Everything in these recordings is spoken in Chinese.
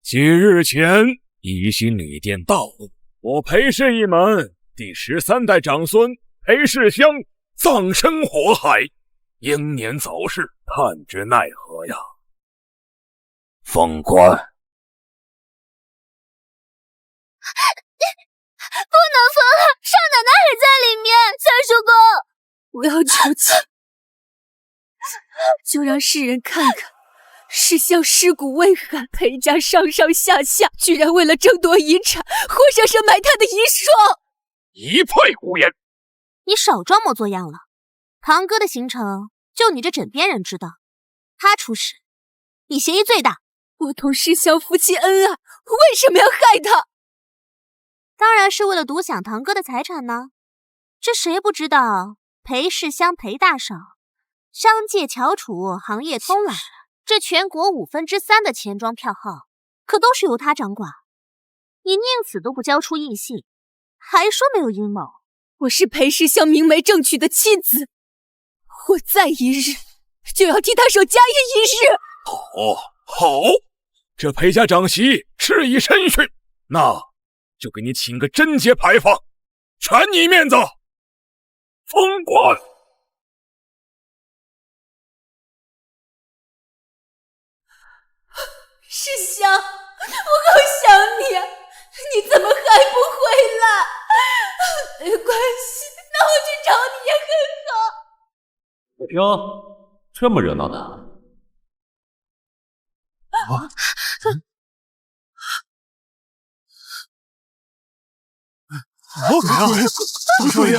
几日前，宜兴旅店大怒，我裴氏一门第13代长孙裴世香葬身火海，英年早逝，叹之奈何呀！封官，不能封了，少奶奶还在里面。三叔公，不要求情，就让世人看看世香尸骨未寒，裴家上上下下居然为了争夺遗产，活生生埋他的遗孀。一派胡言！你少装模作样了。堂哥的行程就你这枕边人知道，他出事，你嫌疑最大。我同世香夫妻恩爱，为什么要害他？当然是为了独享堂哥的财产呢。这谁不知道？裴世香裴大嫂，商界翘楚，行业通了。这全国3/5的钱庄票号，可都是由他掌管。你宁死都不交出印信，还说没有阴谋。我是裴世香明媒正娶的妻子，我再一日就要替他守嘉义一日。好，这裴家长媳是以身训，那就给你请个贞节牌坊，全你面子。封官。世香，我好想你啊！你怎么还不回来？没关系，那我去找你也很好。哟，这么热闹呢？大少爷，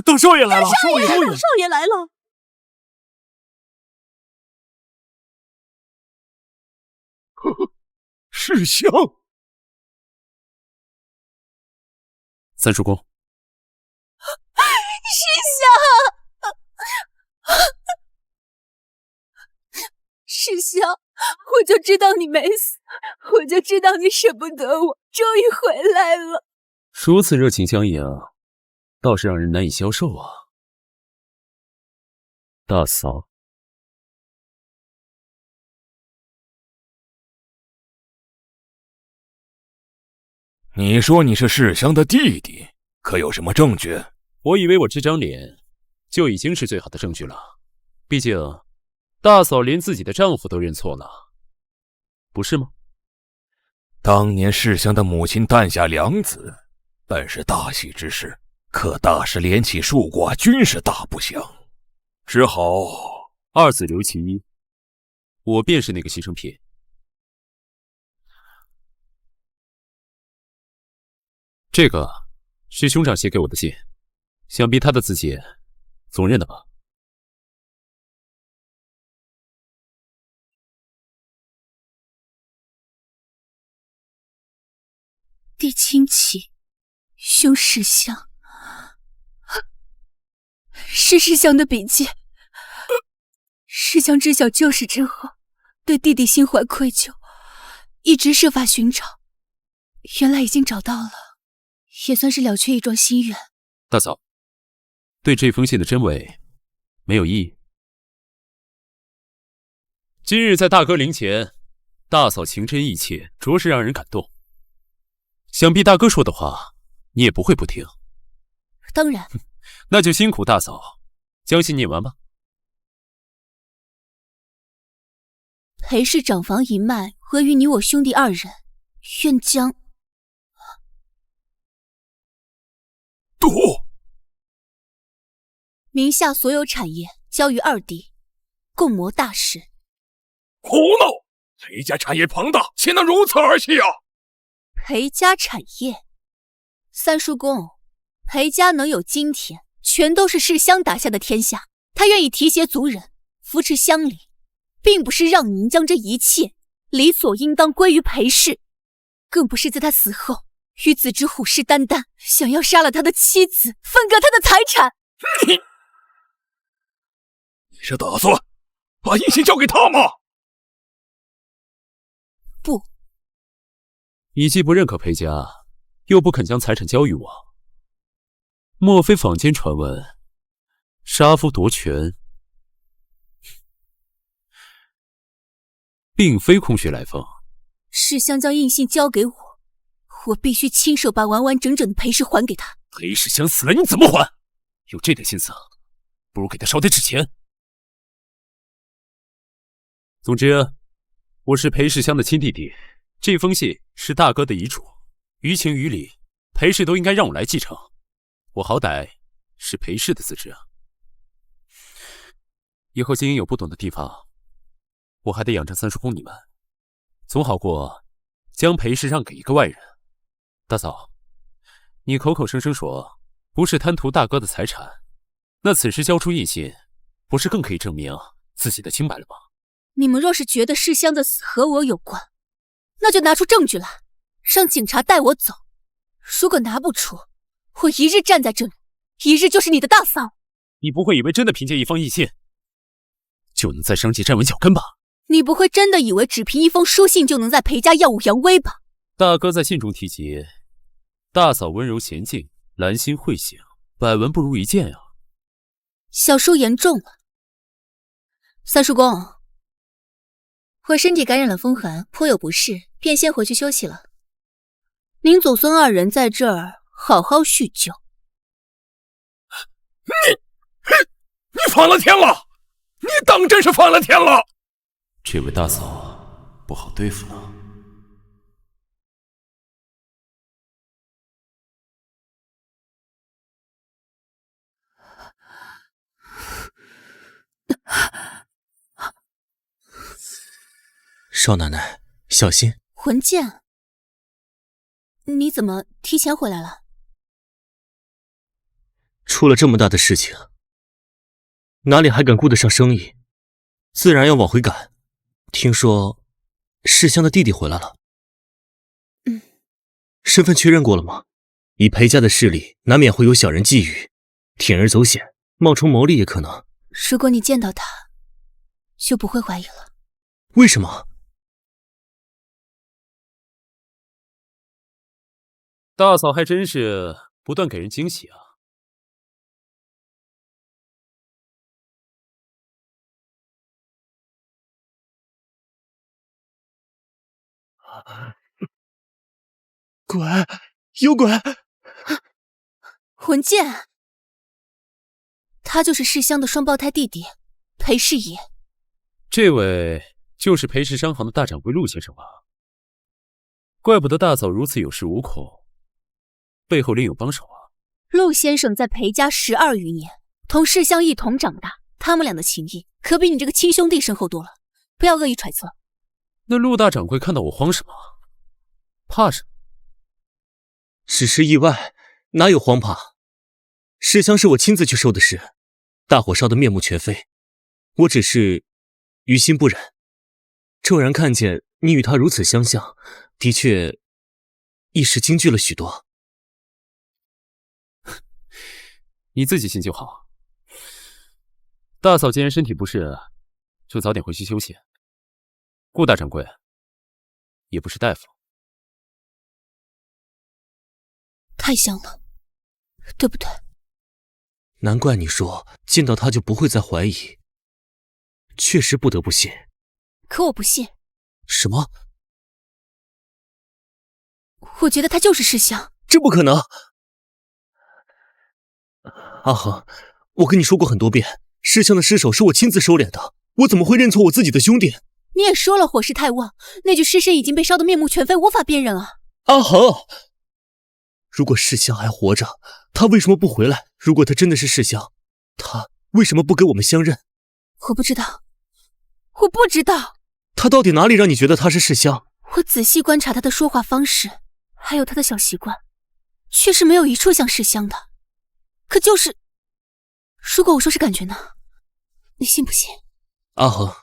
大少爷来了，大少爷来了。世香，三叔公，世香，世香，我就知道你没死，我就知道你舍不得我，终于回来了。如此热情相迎，倒是让人难以消受啊。大嫂，你说你是世香的弟弟，可有什么证据？我以为我这张脸就已经是最好的证据了，毕竟大嫂连自己的丈夫都认错了，不是吗？当年世香的母亲诞下2子，本是大喜之事，可大事连起数卦，均是大不祥，只好2子留其一，我便是那个牺牲品。这个是兄长写给我的信，想必他的字迹总认得吧？弟亲戚，兄世香，是世香的笔迹。世香知晓旧事之后，对弟弟心怀愧疚，一直设法寻找，原来已经找到了，也算是了却一桩心愿。大嫂，对这封信的真伪没有异议。今日在大哥灵前，大嫂情真意切，着实让人感动。想必大哥说的话，你也不会不听。当然。那就辛苦大嫂，将信念完吧。裴氏长房一脉合于你我兄弟2人，愿将名下所有产业交于2弟，共谋大事。胡闹！裴家产业庞大，岂能如此儿戏啊？裴家产业，三叔公，裴家能有今天，全都是世香打下的天下。他愿意提携族人，扶持乡里，并不是让您将这一切理所应当归于裴氏，更不是在他死后与子侄虎视眈眈，想要杀了他的妻子，分割他的财产。你是打算把印信交给他吗？不。你既不认可裴家，又不肯将财产交予我，莫非坊间传闻杀夫夺权并非空穴来风？世香将印信交给我，我必须亲手把完完整整的裴氏还给他。裴世香死了，你怎么还？有这点心思，不如给他烧点纸钱。总之，我是裴世香的亲弟弟，这封信是大哥的遗嘱，于情于理，裴氏都应该让我来继承。我好歹是裴氏的子侄啊。以后金英有不懂的地方，我还得养着三叔公你们，总好过将裴氏让给一个外人。大嫂，你口口声声说不是贪图大哥的财产，那此时交出印信，不是更可以证明自己的清白了吗？你们若是觉得世香的死和我有关，那就拿出证据来，让警察带我走。如果拿不出，我一日站在这里，一日就是你的大嫂。你不会以为真的凭借一封印信就能在商界站稳脚跟吧？你不会真的以为只凭一封书信就能在裴家耀武扬威吧？大哥在信中提及大嫂温柔娴静，兰心慧醒，百闻不如一见啊。小叔言重了。三叔公，我身体感染了风寒，颇有不适，便先回去休息了。您祖孙二人在这儿好好叙旧。你反了天了！你当真是反了天了！这位大嫂不好对付呢。少奶奶，小心！魂剑，你怎么提前回来了？出了这么大的事情，哪里还敢顾得上生意？自然要往回赶。听说世香的弟弟回来了。身份确认过了吗？以裴家的势力，难免会有小人觊觎，铤而走险，冒充牟利也可能。如果你见到他，就不会怀疑了。为什么？大嫂还真是不断给人惊喜啊！鬼，有鬼！魂剑，他就是世香的双胞胎弟弟裴世野。这位就是裴氏商行的大掌柜陆先生吧？怪不得大嫂如此有恃无恐，背后另有帮手啊！陆先生在裴家12余年，同世香一同长大，他们俩的情谊可比你这个亲兄弟深厚多了，不要恶意揣测。那陆大掌柜看到我慌什么？怕什么？只是意外，哪有慌怕？世香是我亲自去收的尸，大火烧得面目全非，我只是于心不忍。骤然看见你与他如此相像，的确一时惊惧了许多。你自己信就好。大嫂既然身体不适，就早点回去休息。顾大掌柜也不是大夫。太像了，对不对？难怪你说见到他就不会再怀疑，确实不得不信。可我不信。什么？我觉得他就是世香。这不可能！阿恒，我跟你说过很多遍，世香的尸首是我亲自收敛的，我怎么会认错我自己的兄弟？你也说了火势太旺，那具尸身已经被烧得面目全非，无法辨认啊。阿恒，如果世香还活着，他为什么不回来？如果他真的是世香，他为什么不跟我们相认？我不知道，我不知道。他到底哪里让你觉得他是世香？我仔细观察他的说话方式，还有他的小习惯，确实没有一处像世香的。可就是，如果我说是感觉呢？你信不信？阿恒，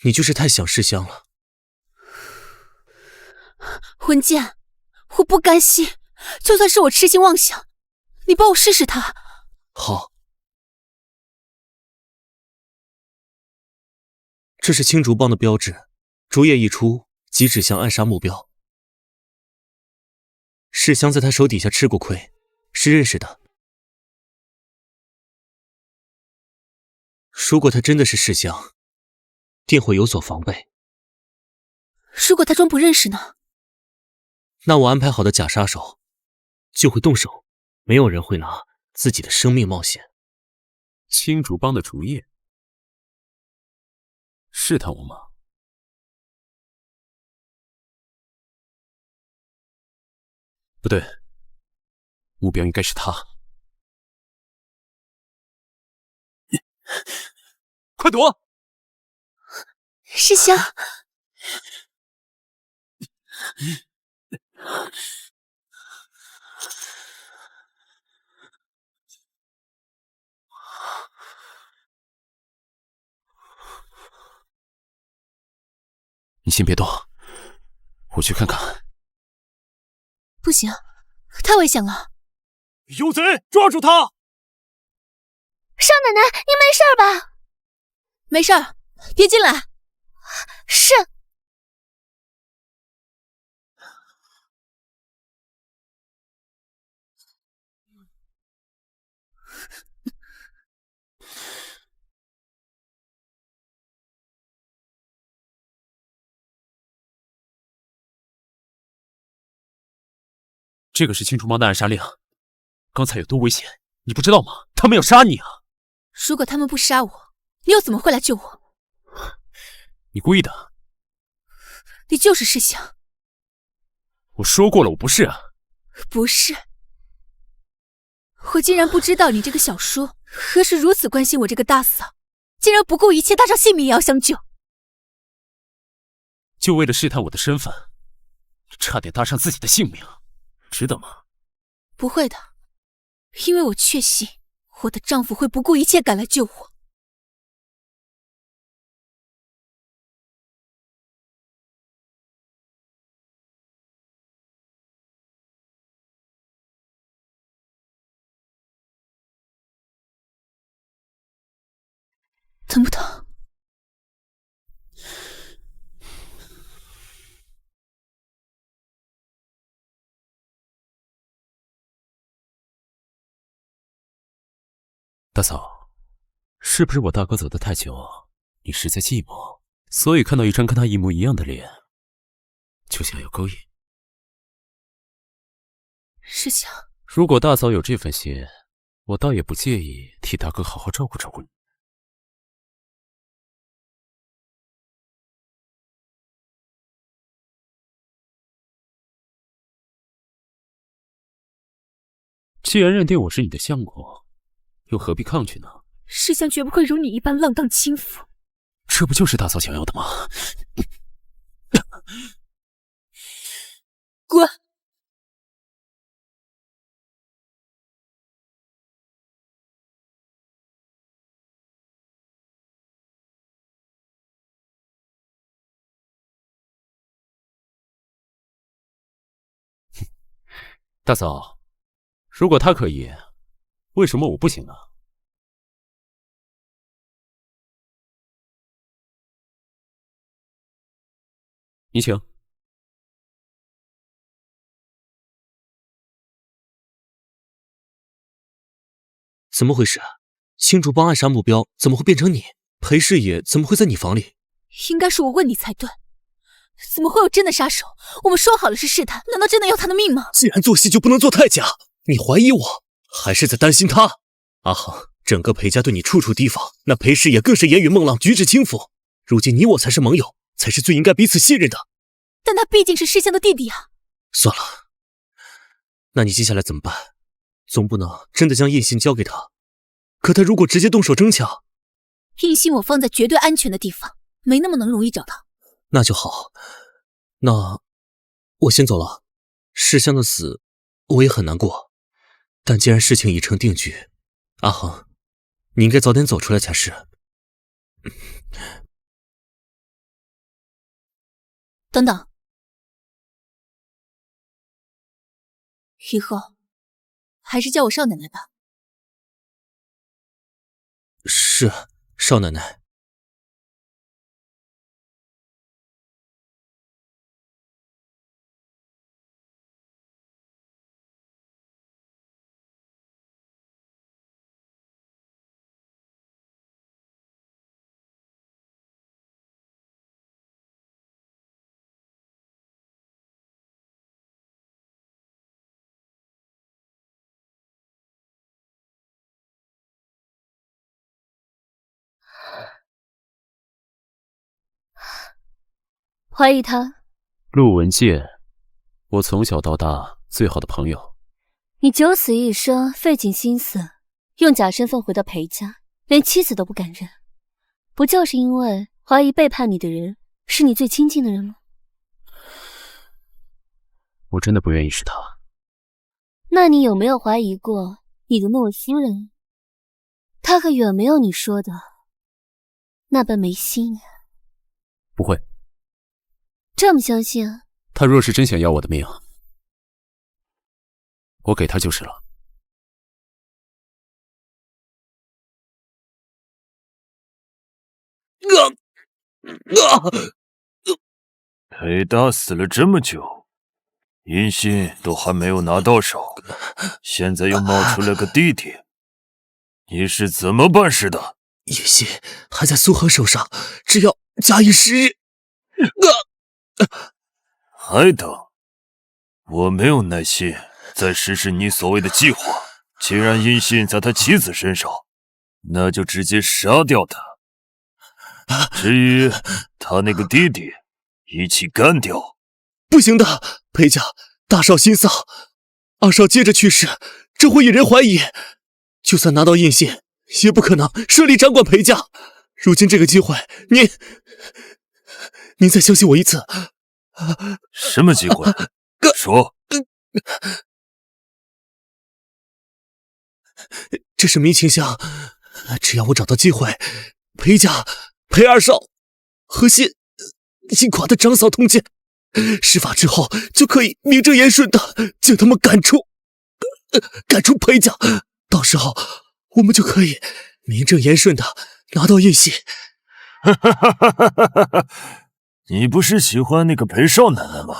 你就是太想世香了。魂剑，我不甘心，就算是我痴心妄想，你帮我试试他。好。这是青竹帮的标志，竹叶一出即指向暗杀目标。世香在他手底下吃过亏，是认识的。如果他真的是世香，定会有所防备。如果他装不认识呢？那我安排好的假杀手就会动手，没有人会拿自己的生命冒险。青竹帮的主意？试探我吗？不对，目标应该是他。快躲！世香，你先别动，我去看看。不行，太危险了！有贼，抓住他！少奶奶，您没事吧？没事儿，别进来。是。这个是青竹帮的暗杀令，刚才有多危险，你不知道吗？他们要杀你啊！如果他们不杀我，你又怎么会来救我？你故意的。你就是世香。我说过了，我不是啊。不是。我竟然不知道你这个小叔何时如此关心我这个大嫂，竟然不顾一切搭上性命也要相救。就为了试探我的身份，差点搭上自己的性命，值得吗？不会的，因为我确信我的丈夫会不顾一切赶来救我。疼不疼？大嫂，是不是我大哥走得太久，你实在寂寞，所以看到一张跟他一模一样的脸，就想要勾引？世香，如果大嫂有这份心，我倒也不介意替大哥好好照顾照顾你。既然认定我是你的相公，又何必抗拒呢？世香绝不会如你一般浪荡轻浮。这不就是大嫂想要的吗？滚！大嫂，如果他可以，为什么我不行呢？你请。怎么回事？青竹帮暗杀目标怎么会变成你？裴世也怎么会在你房里？应该是我问你才对，怎么会有真的杀手？我们说好了是试探，难道真的要他的命吗？既然做戏就不能做太假，你怀疑我，还是在担心他？阿恒，整个裴家对你处处提防，那裴世也更是烟雨梦浪，举止轻浮。如今你我才是盟友，才是最应该彼此信任的。但他毕竟是世香的弟弟啊。算了，那你接下来怎么办？总不能真的将印信交给他。可他如果直接动手争抢，印信我放在绝对安全的地方，没那么能容易找到。那就好。那我先走了。世香的死，我也很难过。但既然事情已成定局，阿恒，你应该早点走出来才是。等等，以后还是叫我少奶奶吧。是，少奶奶。怀疑他？陆文健，我从小到大最好的朋友。你九死一生，费尽心思，用假身份回到裴家，连妻子都不敢认，不就是因为怀疑背叛你的人是你最亲近的人吗？我真的不愿意是他。那你有没有怀疑过你的那位夫人？她可远没有你说的那般没心。不会。这么相信啊？他若是真想要我的命，我给他就是了。裴大死了这么久，音信都还没有拿到手，现在又冒出了个弟弟，你是怎么办事的？音信还在苏荷手上，只要假以时日。还等？我没有耐心再实施你所谓的计划。既然音信在他妻子身上，那就直接杀掉他。至于他那个弟弟，一起干掉。不行的，裴家大少心丧，二少接着去世，这会引人怀疑。就算拿到印信，也不可能顺利掌管裴家。如今这个机会，您再相信我一次。什么机会？说。这是迷情香，只要我找到机会，裴家、裴二少和姓垮的张嫂通奸，施法之后就可以名正言顺的将他们赶出裴家。到时候我们就可以名正言顺的拿到印信。你不是喜欢那个裴少奶奶吗？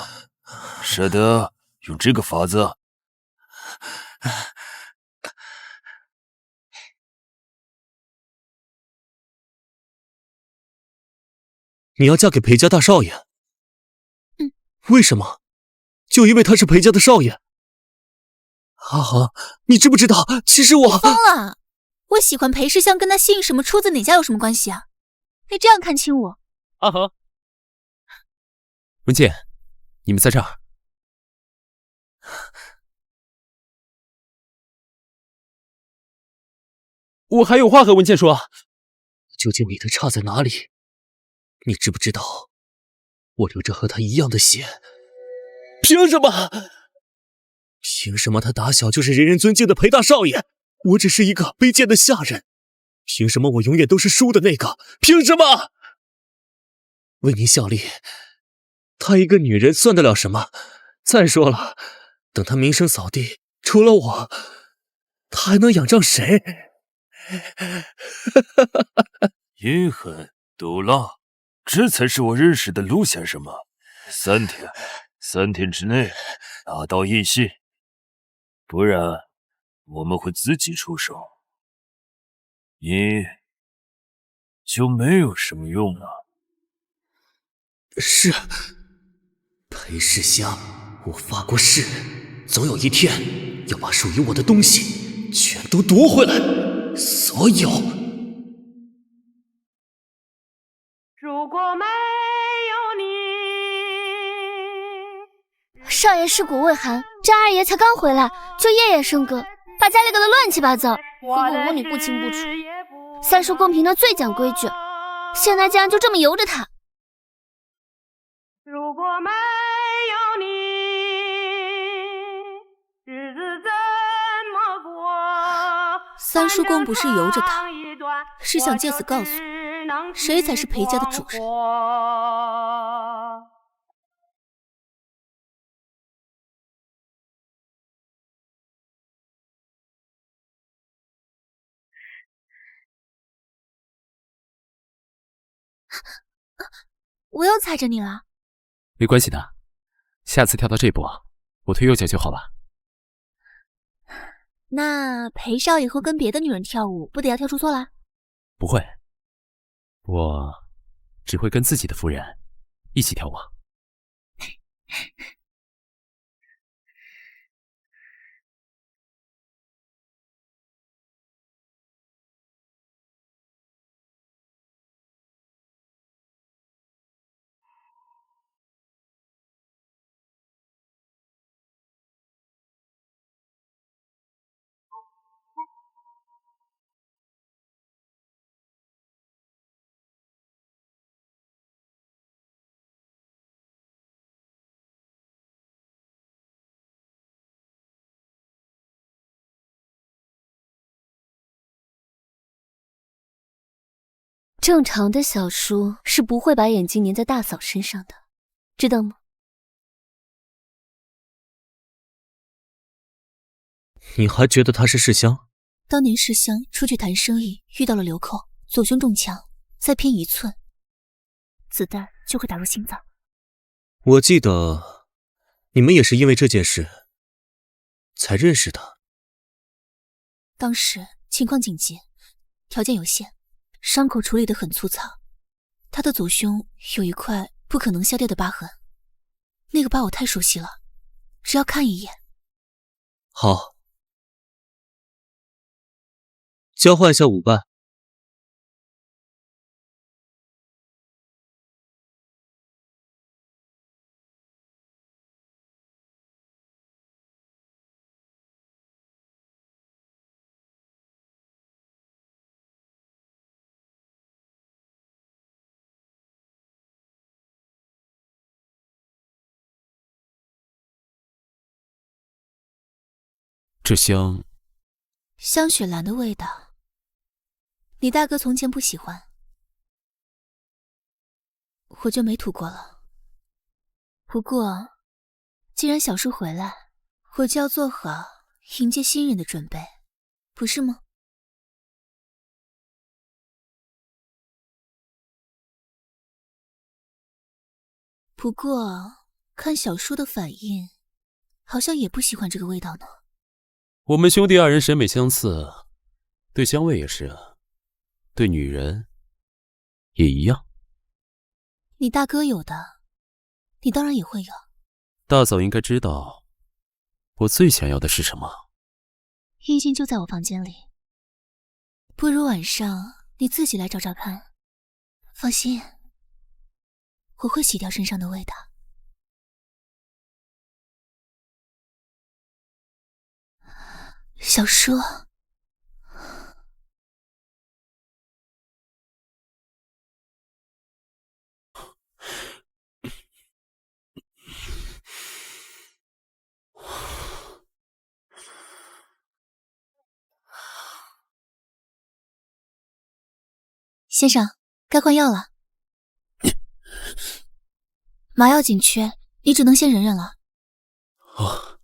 舍得用这个法子？你要嫁给裴家大少爷？为什么？就因为他是裴家的少爷？阿恒，你知不知道？其实我疯了！我喜欢裴世香，跟他姓什么、出自哪家有什么关系啊？你这样看清我？阿恒，文健，你们在这儿。我还有话和文健说。究竟你的差在哪里？你知不知道，我流着和他一样的血？凭什么？凭什么他打小就是人人尊敬的裴大少爷，我只是一个卑贱的下人？凭什么我永远都是输的那个？凭什么？为您效力，她一个女人算得了什么？再说了，等她名声扫地，除了我，她还能仰仗谁？阴狠毒辣，这才是我认识的陆先生吗？3天之内拿到印信，不然我们会自己出手，你就没有什么用了。是，裴世香，我发过誓，总有一天要把属于我的东西全都夺回来，所有。如果没有你，少爷尸骨未寒，这二爷才刚回来就夜夜笙歌，把家里搞得乱七八糟，和我母女不清不楚。三叔公平常最讲规矩，现在竟然就这么由着他。如果没有你，日子怎么过？三叔公不是由着他，是想借此告诉谁才是裴家的主人。我又踩着你了。没关系的，下次跳到这步，我推右脚就好了。那裴少以后跟别的女人跳舞，不得要跳出错来？不会，我只会跟自己的夫人一起跳舞。正常的小叔是不会把眼睛粘在大嫂身上的，知道吗？你还觉得他是世香？当年世香出去谈生意，遇到了流寇，左胸中枪，再偏1寸，子弹就会打入心脏。我记得你们也是因为这件事才认识的。当时情况紧急，条件有限，伤口处理得很粗糙。他的左胸有一块不可能消掉的疤痕，那个疤我太熟悉了，只要看一眼。好，交换一下舞伴。这香香雪兰的味道，你大哥从前不喜欢，我就没吐过了。不过，既然小叔回来，我就要做好迎接新人的准备，不是吗？不过，看小叔的反应，好像也不喜欢这个味道呢。我们兄弟二人审美相似，对香味也是，对女人也一样。你大哥有的，你当然也会有。大嫂应该知道，我最想要的是什么。印信就在我房间里，不如晚上你自己来找找看。放心，我会洗掉身上的味道。小叔，先生，该换药了。麻药紧缺，你只能先忍忍了。哦，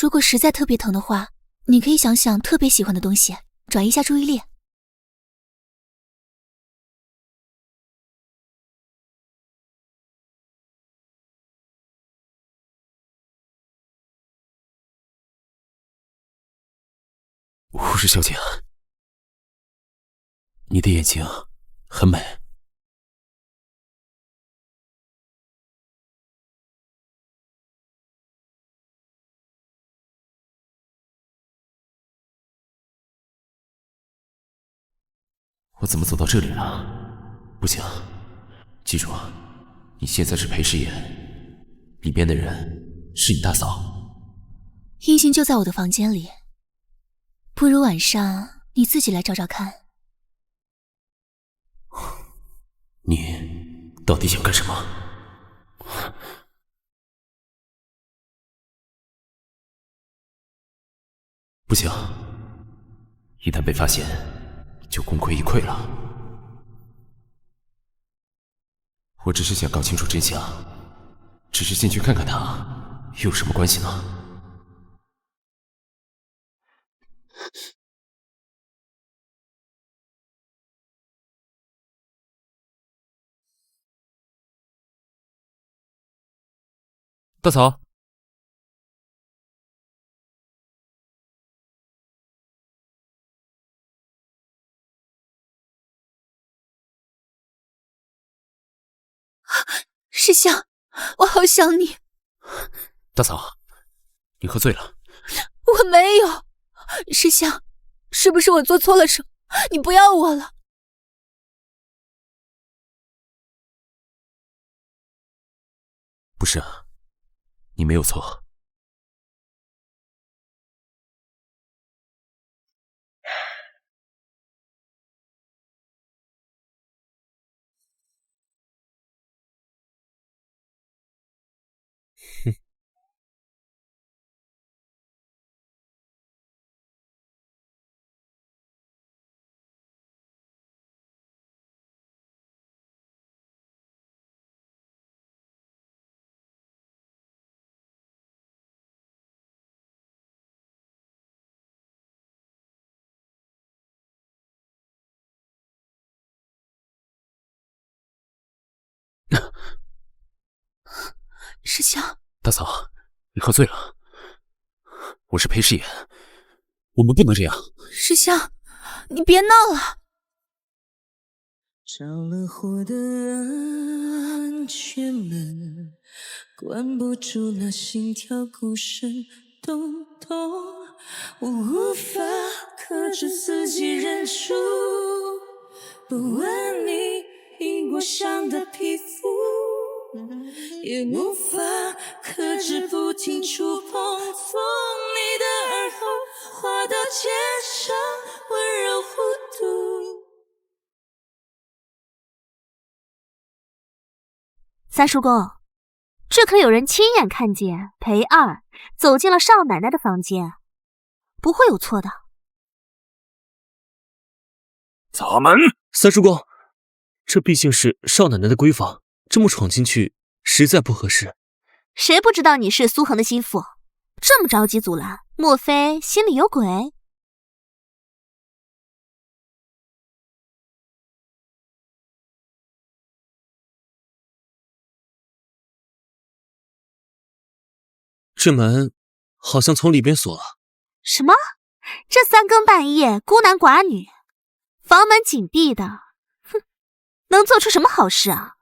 如果实在特别疼的话，你可以想想特别喜欢的东西，转移一下注意力。护士小姐，你的眼睛很美。我怎么走到这里了？不行，记住，你现在是裴氏眼，里边的人是你大嫂。印信就在我的房间里，不如晚上你自己来找找看。你到底想干什么？不行，一旦被发现，就功亏一篑了。我只是想搞清楚真相，只是进去看看他，有什么关系呢？大嫂，世香，我好想你。大嫂，你喝醉了。我没有。世香，是不是我做错了什么？你不要我了。不是，你没有错。世香，大嫂，你喝醉了。我是裴师爷，我们不能这样。世香，你别闹了。着了火的安全门，关不住那心跳鼓声咚咚，我无法克制自己忍住，不问你因过伤的皮肤，也无法克制不停触碰，从你的耳后滑到肩上，温柔弧度。三叔公，这可有人亲眼看见裴二走进了少奶奶的房间，不会有错的。咱们三叔公，这毕竟是少奶奶的闺房，这么闯进去实在不合适。谁不知道你是苏恒的心腹，这么着急阻拦，莫非心里有鬼？这门好像从里边锁了。什么？这三更半夜孤男寡女，房门紧闭的，哼，能做出什么好事啊？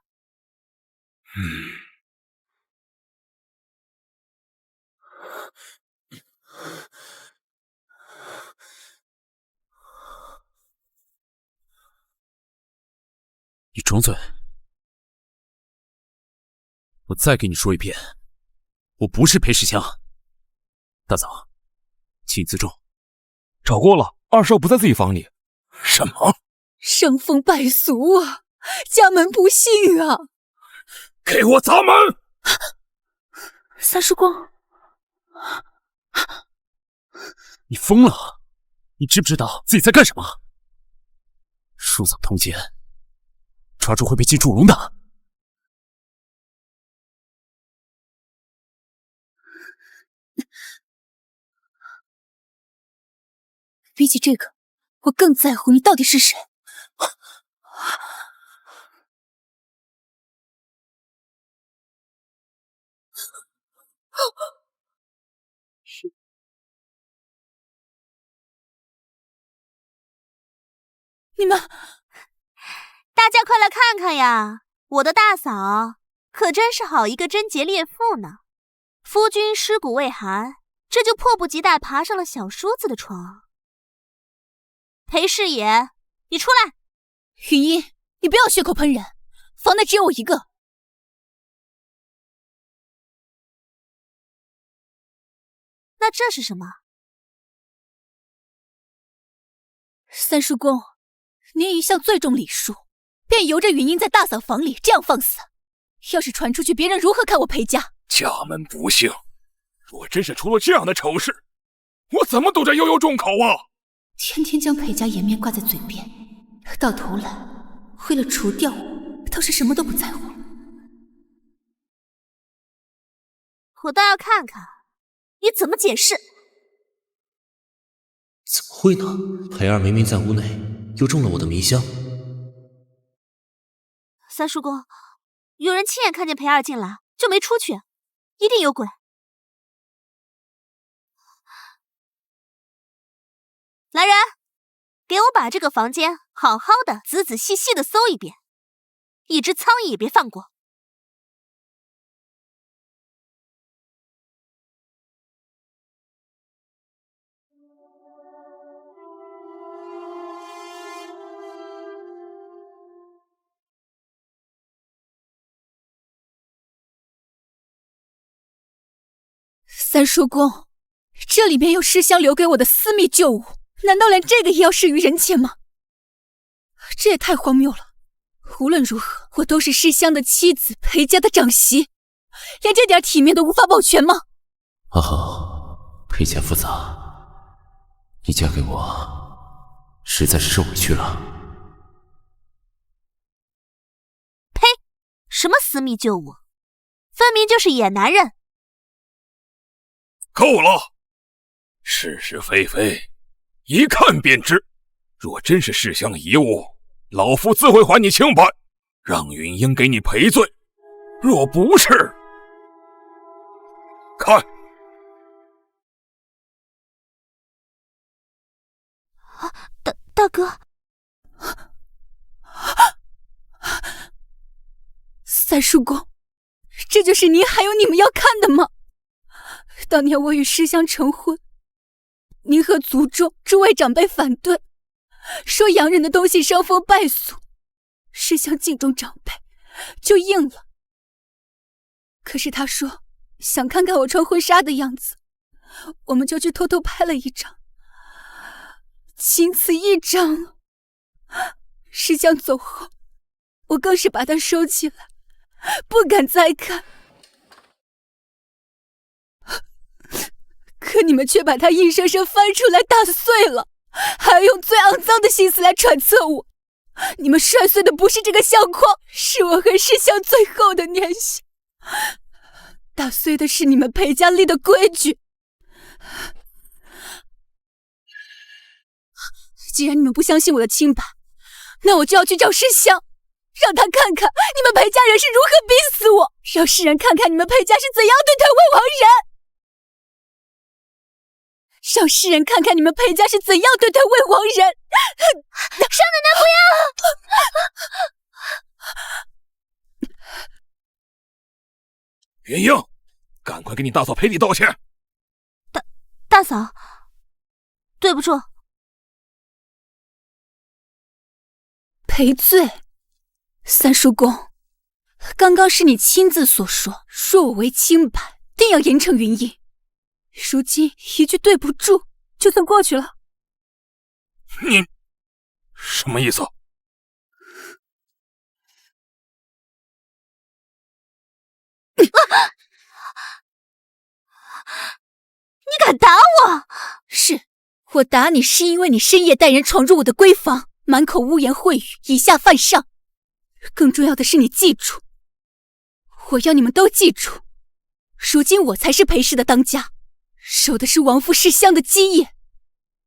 你装醉！我再给你说一遍，我不是裴世香。大嫂，请自重。找过了，二少不在自己房里。什么？伤风败俗啊！家门不幸啊！给我砸门！三叔公，你疯了？你知不知道自己在干什么？叔嫂通奸，抓住会被进猪笼的。比起这个，我更在乎你到底是谁。你们，大家快来看看呀！我的大嫂可真是好一个贞洁烈妇呢。夫君尸骨未寒，这就迫不及待爬上了小叔子的床。裴师爷，你出来！云英，你不要血口喷人，房内只有我一个。那这是什么？三叔公，您一向最重礼数，便由着云英在大嫂房里这样放肆。要是传出去，别人如何看我裴家？家门不幸，若真是出了这样的丑事，我怎么堵着悠悠众口啊？天天将裴家颜面挂在嘴边，到头来为了除掉我，倒是什么都不在乎了。我倒要看看你怎么解释。怎么会呢？裴二明明在屋内，又中了我的迷香。三叔公，有人亲眼看见裴二进来，就没出去，一定有鬼。来人，给我把这个房间好好的、仔仔细细的搜一遍，一只苍蝇也别放过。三叔公，这里面有诗香留给我的私密旧物，难道连这个也要视于人前吗？这也太荒谬了！无论如何，我都是诗香的妻子，裴家的长媳，连这点体面都无法保全吗？裴家复杂，你嫁给我，实在是受委屈了。呸！什么私密旧物，分明就是野男人。够了！是是非非，一看便知。若真是世香遗物，老夫自会还你清白，让云英给你赔罪。若不是，三叔公，这就是您还有你们要看的吗？当年我与师香成婚，您和族中诸位长辈反对，说洋人的东西伤风败俗，师香敬重长辈，就应了。可是他说想看看我穿婚纱的样子，我们就去偷偷拍了一张，仅此一张。师香走后，我更是把它收起来，不敢再看。可你们却把它硬生生翻出来打碎了，还要用最肮脏的心思来揣测我。你们摔碎的不是这个相框，是我和师香最后的念想，打碎的是你们裴家立的规矩。既然你们不相信我的清白，那我就要去找师香，让他看看你们裴家人是如何逼死我，让世人看看你们裴家是怎样对待魏王人，让世人看看你们裴家是怎样对待魏王人。少奶奶不要！元英，赶快给你大嫂赔礼道歉。大嫂，对不住。赔罪？三叔公，刚刚是你亲自所说，说我为清白，定要严惩云逸。如今一句对不住，就算过去了。你什么意思？你敢打我？是，我打你是因为你深夜带人闯入我的闺房，满口污言秽语，以下犯上。更重要的是，你记住，我要你们都记住，如今我才是裴氏的当家，守的是王父世香的基业，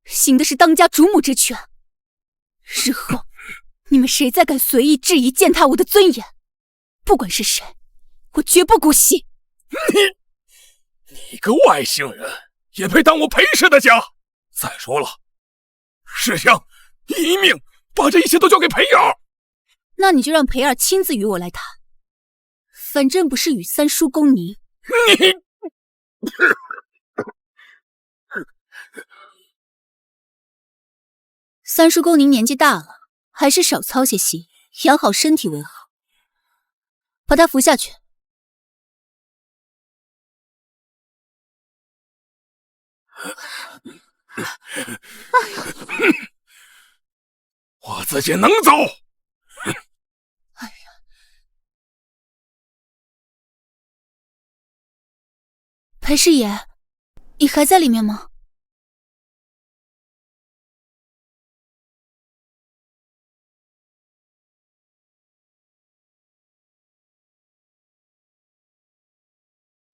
行的是当家主母之权。日后你们谁再敢随意质疑践踏我的尊严，不管是谁，我绝不姑息。你个外姓人也配当我裴氏的家？再说了，世香一命把这一切都交给裴儿，那你就让裴儿亲自与我来谈，反正不是与三叔公您。三叔公您年纪大了，还是少操些心，养好身体为好。把他扶下去。我自己能走。哎呀，裴师爷，你还在里面吗？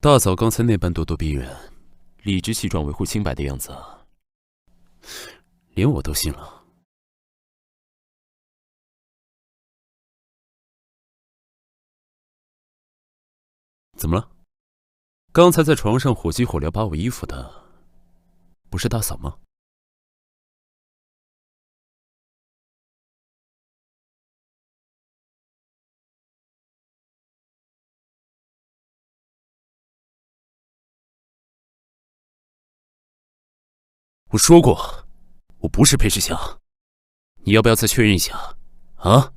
大嫂刚才那般咄咄逼人、理直气壮维护清白的样子，连我都信了。怎么了？刚才在床上火急火燎扒我衣服的，不是大嫂吗？我说过，我不是裴世香，你要不要再确认一下？啊？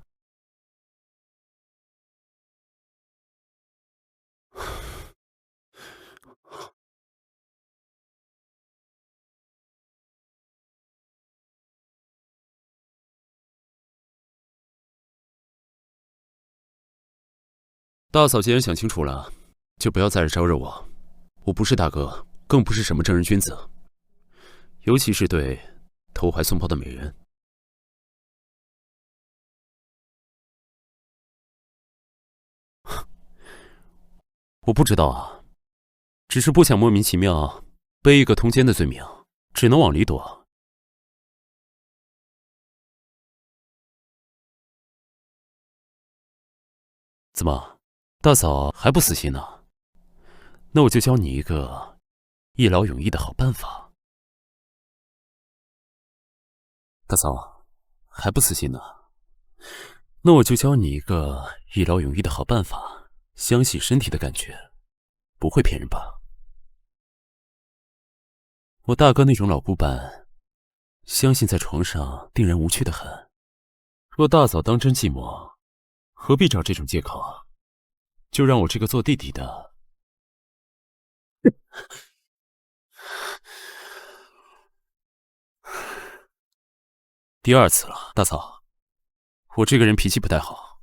大嫂既然想清楚了，就不要再来招惹我。我不是大哥，更不是什么正人君子，尤其是对投怀送抱的美人。我不知道啊，只是不想莫名其妙背一个通奸的罪名，只能往里躲。怎么，大嫂还不死心呢？那我就教你一个一劳永逸的好办法。大嫂还不死心呢？那我就教你一个一劳永逸的好办法。相信身体的感觉，不会骗人吧？我大哥那种老古板，相信在床上定然无趣的很。若大嫂当真寂寞，何必找这种借口？就让我这个做弟弟的……第二次了，大嫂，我这个人脾气不太好，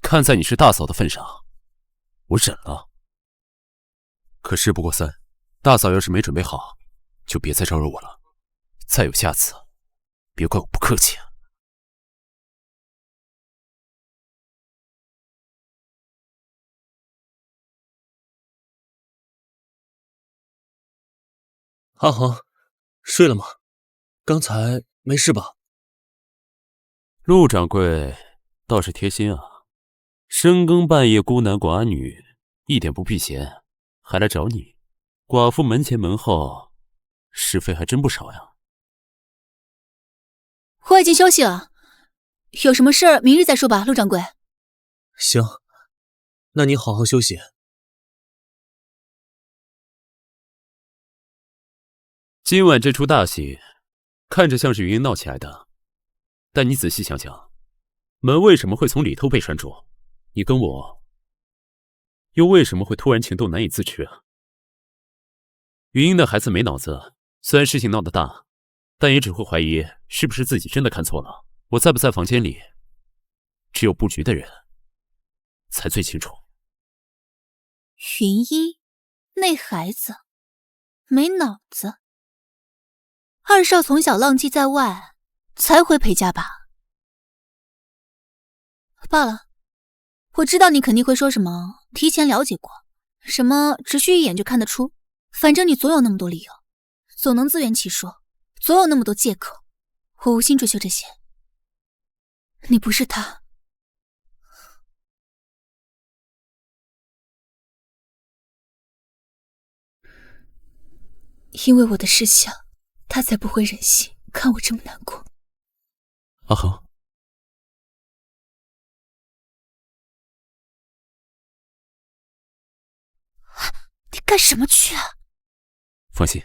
看在你是大嫂的份上，我忍了。可事不过三，大嫂要是没准备好，就别再招惹我了。再有下次，别怪我不客气。阿恒，睡了吗？刚才没事吧？陆掌柜倒是贴心啊，深更半夜孤男寡女，一点不避嫌，还来找你。寡妇门前门后，是非还真不少呀。我已经休息了，有什么事明日再说吧，陆掌柜。行，那你好好休息。今晚这出大戏，看着像是云英闹起来的，但你仔细想想，门为什么会从里头被拴住？你跟我又为什么会突然情窦难以自持啊？云英的孩子没脑子，虽然事情闹得大，但也只会怀疑是不是自己真的看错了。我在不在房间里，只有布局的人才最清楚。云一，那孩子没脑子。二少从小浪迹在外，才回裴家吧？罢了，我知道你肯定会说什么提前了解过，什么只需一眼就看得出，反正你总有那么多理由，总能自圆其说，总有那么多借口。我无心追究这些。你不是他。因为我的识相，他才不会忍心看我这么难过。阿恒，你干什么去啊？放心，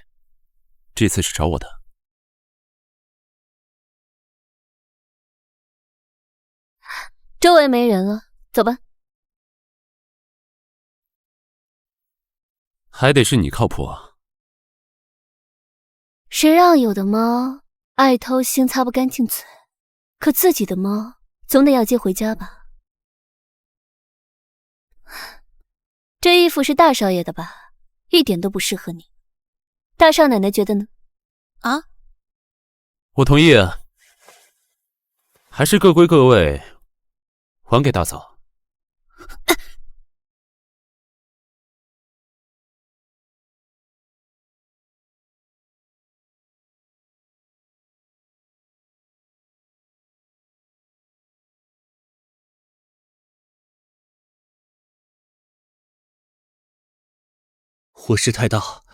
这次是找我的。周围没人了，走吧。还得是你靠谱啊。谁让有的猫爱偷腥擦不干净嘴，可自己的猫总得要接回家吧。这衣服是大少爷的吧？一点都不适合你。大少奶奶觉得呢？啊？我同意啊。还是各归各位，还给大嫂。火势太大，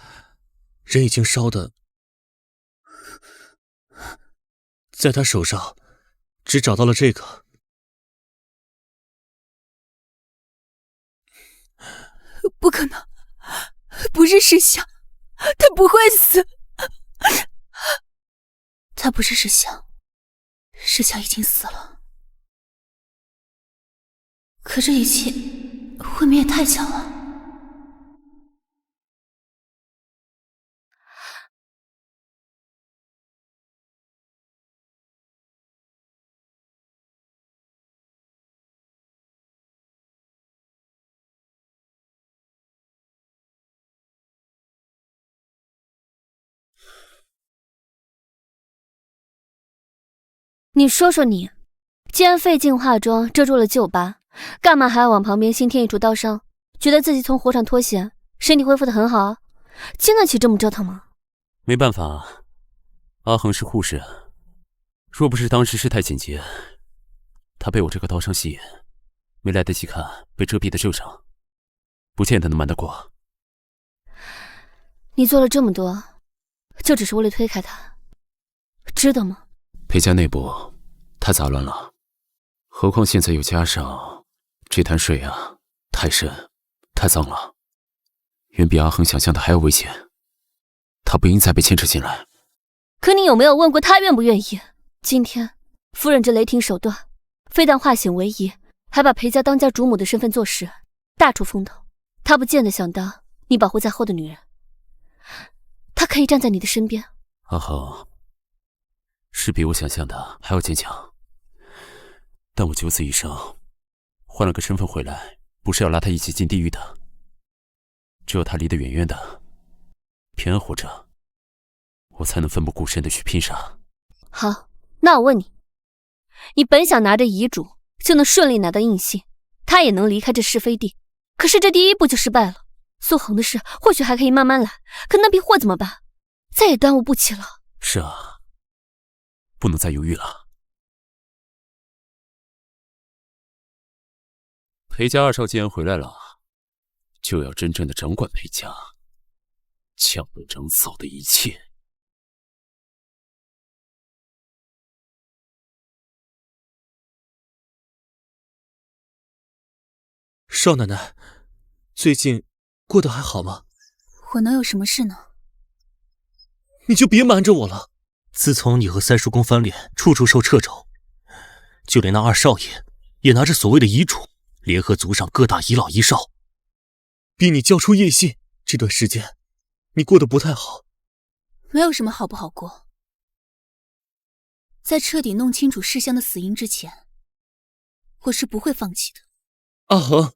人已经烧的，在他手上只找到了这个。不可能，不是石像，他不会死。他不是石像，石像已经死了。可这一切未免也太巧了。你说说你，既然费劲化妆遮住了旧疤，干嘛还要往旁边新添一处刀伤？觉得自己从火场脱险，身体恢复得很好，经得起这么折腾吗？没办法，阿恒是护士，若不是当时事态紧急，他被我这个刀伤吸引，没来得及看被遮蔽的旧伤，不见得能瞒得过。你做了这么多，就只是为了推开他，值得吗？裴家内部太杂乱了，何况现在又加上这滩水啊，太深，太脏了，远比阿恒想象的还要危险。他不应再被牵扯进来。可你有没有问过他愿不愿意？今天夫人这雷霆手段，非但化险为夷，还把裴家当家主母的身份做事，大出风头。他不见得想当你保护在后的女人，他可以站在你的身边。阿恒是比我想象的还要坚强，但我九死一生，换了个身份回来，不是要拉他一起进地狱的。只有他离得远远的，平安活着，我才能奋不顾身的去拼杀。好，那我问你，你本想拿着遗嘱就能顺利拿到印信，他也能离开这是非地，可是这第一步就失败了。苏恒的事或许还可以慢慢来，可那笔货怎么办？再也耽误不起了。是啊，不能再犹豫了。裴家二少既然回来了，就要真正的掌管裴家，抢夺长嫂的一切。少奶奶，最近过得还好吗？我能有什么事呢？你就别瞒着我了。自从你和三叔公翻脸，处处受掣肘，就连那二少爷也拿着所谓的遗嘱，联合族上各大遗老遗少，逼你交出印信。这段时间，你过得不太好。没有什么好不好过。在彻底弄清楚世香的死因之前，我是不会放弃的。阿恒，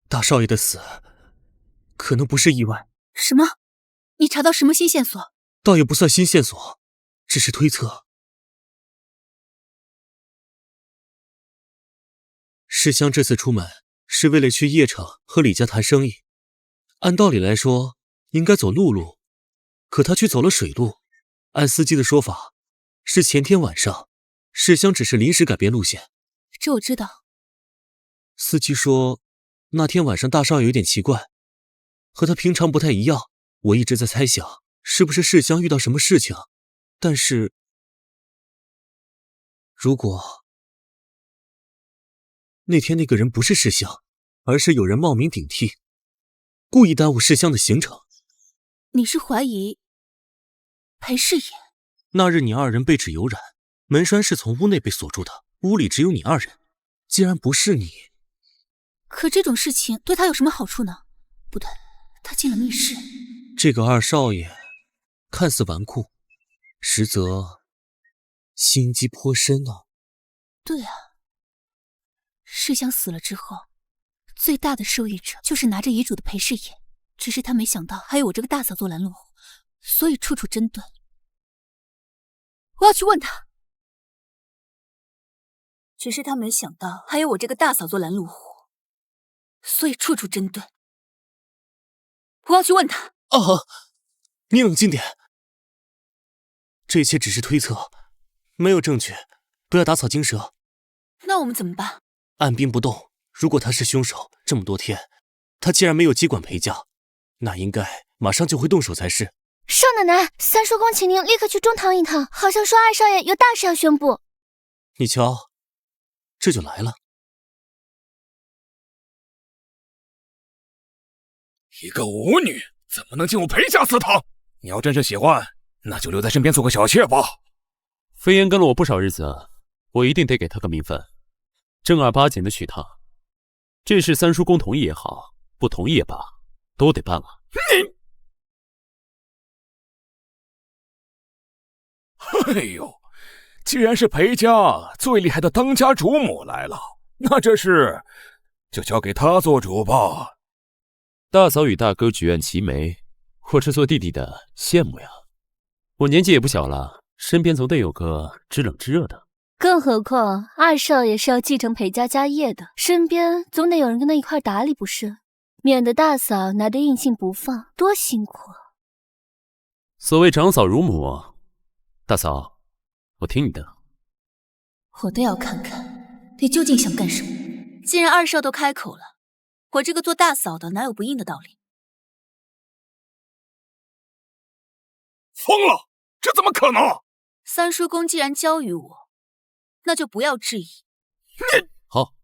大少爷的死可能不是意外。什么？你查到什么新线索？倒也不算新线索，只是推测。世香这次出门是为了去邺城和李家谈生意，按道理来说应该走陆路，可他却走了水路。按司机的说法，是前天晚上世香只是临时改变路线。这我知道。司机说那天晚上大少爷有点奇怪，和他平常不太一样。我一直在猜想是不是世香遇到什么事情，但是如果那天那个人不是世香，而是有人冒名顶替，故意耽误世香的行程。你是怀疑裴氏也？那日你二人被指有染，门栓是从屋内被锁住的，屋里只有你二人。既然不是你，可这种事情对他有什么好处呢？不对，他进了密室。这个二少爷看似纨绔，实则心机颇深啊。对啊，世香死了之后，最大的受益者就是拿着遗嘱的裴氏也，只是他没想到还有我这个大嫂做拦路虎，所以处处针对。我要去问他。只是他没想到还有我这个大嫂做拦路虎，所以处处针对。我要去问他。阿恒，你冷静点，这一切只是推测，没有证据，不要打草惊蛇。那我们怎么办？按兵不动。如果他是凶手，这么多天，他既然没有接管裴家，那应该马上就会动手才是。少奶奶，三叔公请您立刻去中堂一趟，好像说二少爷有大事要宣布。你瞧，这就来了。一个舞女怎么能进入裴家祠堂？你要真是喜欢，那就留在身边做个小妾吧。飞燕跟了我不少日子，我一定得给她个名分，正儿八经的娶她。这事三叔公同意也好，不同意也罢，都得办了。哎呦，既然是裴家最厉害的当家主母来了，那这事就交给她做主吧。大嫂与大哥举案齐眉，我这做弟弟的羡慕呀。我年纪也不小了，身边总得有个知冷知热的。更何况二少爷是要继承裴家家业的，身边总得有人跟他一块打理不是？免得大嫂拿着印信不放，多辛苦啊。所谓长嫂如母，大嫂，我听你的。我倒要看看你究竟想干什么。既然二少都开口了，我这个做大嫂的哪有不应的道理？疯了，这怎么可能？三叔公既然交予我，那就不要质疑。好，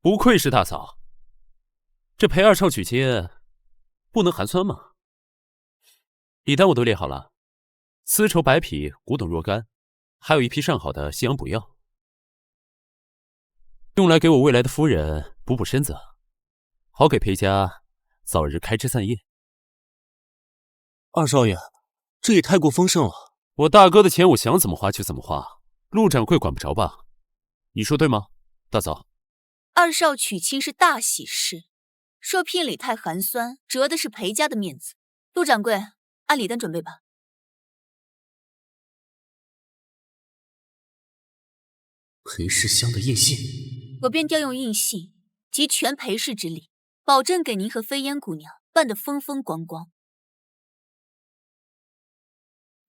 不愧是大嫂，这裴二少娶亲不能寒酸吗？礼单我都列好了，丝绸、白匹、古董若干，还有一批上好的西洋补药，用来给我未来的夫人补补身子，好给裴家早日开枝散叶。二少爷，这也太过丰盛了。我大哥的钱，我想怎么花就怎么花，陆掌柜管不着吧？你说对吗，大嫂？二少娶亲是大喜事，说聘礼太寒酸，折的是裴家的面子。陆掌柜，按礼单准备吧。裴世香的印信，我便调用印信及全裴氏之力，保证给您和飞烟姑娘办得风风光光。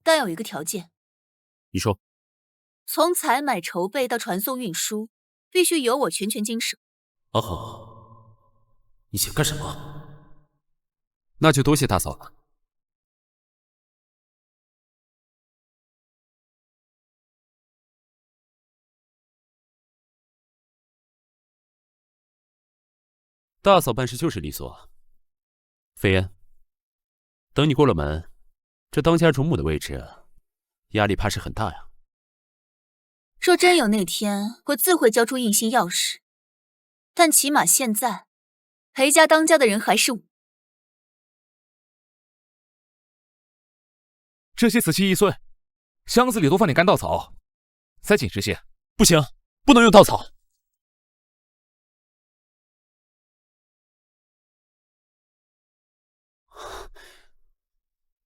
但有一个条件。你说。从采买筹备到传送运输，必须由我全权经手。哦好，你想干什么？那就多谢大嫂了。大嫂办事就是利索。飞烟，等你过了门，这当家主母的位置，压力怕是很大呀。若真有那天，我自会交出印信钥匙。但起码现在，裴家当家的人还是我。这些瓷器易碎，箱子里多放点干稻草，再紧实些。不行，不能用稻草。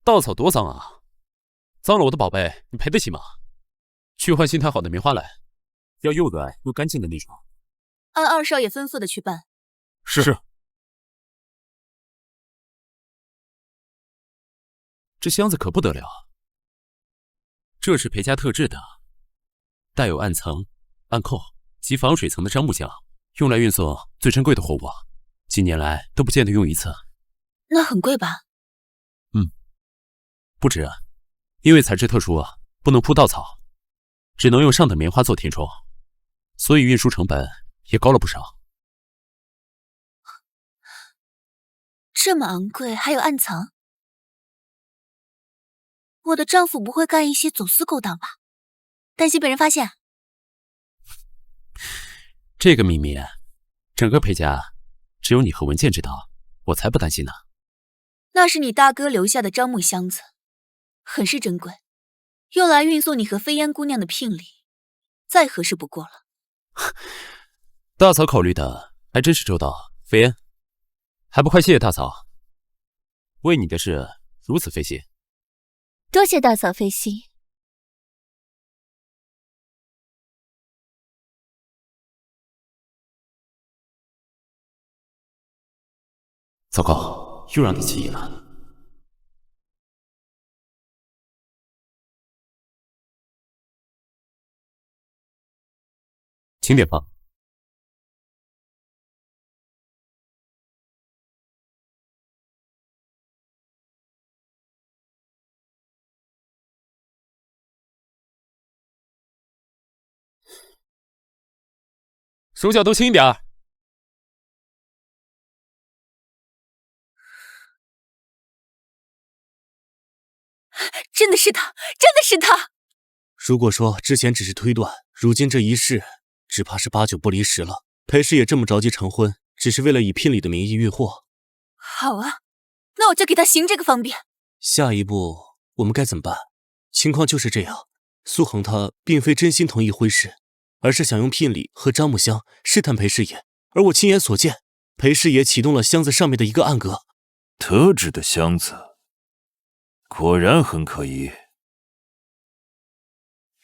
稻草多脏啊！脏了我的宝贝，你赔得起吗？去换新弹好的棉花来，要又软又干净的那种。按二少爷吩咐的去办。是。这箱子可不得了，这是裴家特制的，带有暗层、暗扣及防水层的樟木箱，用来运送最珍贵的货物，近年来都不见得用一次。那很贵吧？不止，因为材质特殊，不能铺稻草，只能用上等棉花做填充，所以运输成本也高了不少。这么昂贵，还有暗藏？我的丈夫不会干一些走私勾当吧？担心被人发现？这个秘密，整个裴家只有你和文健知道，我才不担心呢。那是你大哥留下的樟木箱子，很是珍贵，用来运送你和飞烟姑娘的聘礼，再合适不过了。大嫂考虑的还真是周到，飞烟，还不快谢谢大嫂，为你的事如此费心。多谢大嫂费心。糟糕，又让你起疑了。请点放。手脚都轻一点儿。真的是他，真的是他！如果说之前只是推断，如今这一事只怕是8、9不离10了。裴氏也这么着急成婚，只是为了以聘礼的名义运货。好啊，那我就给他行这个方便。下一步我们该怎么办？情况就是这样，苏恒他并非真心同意婚事，而是想用聘礼和樟木箱试探裴师爷。而我亲眼所见，裴师爷启动了箱子上面的一个暗格。特制的箱子，果然很可疑。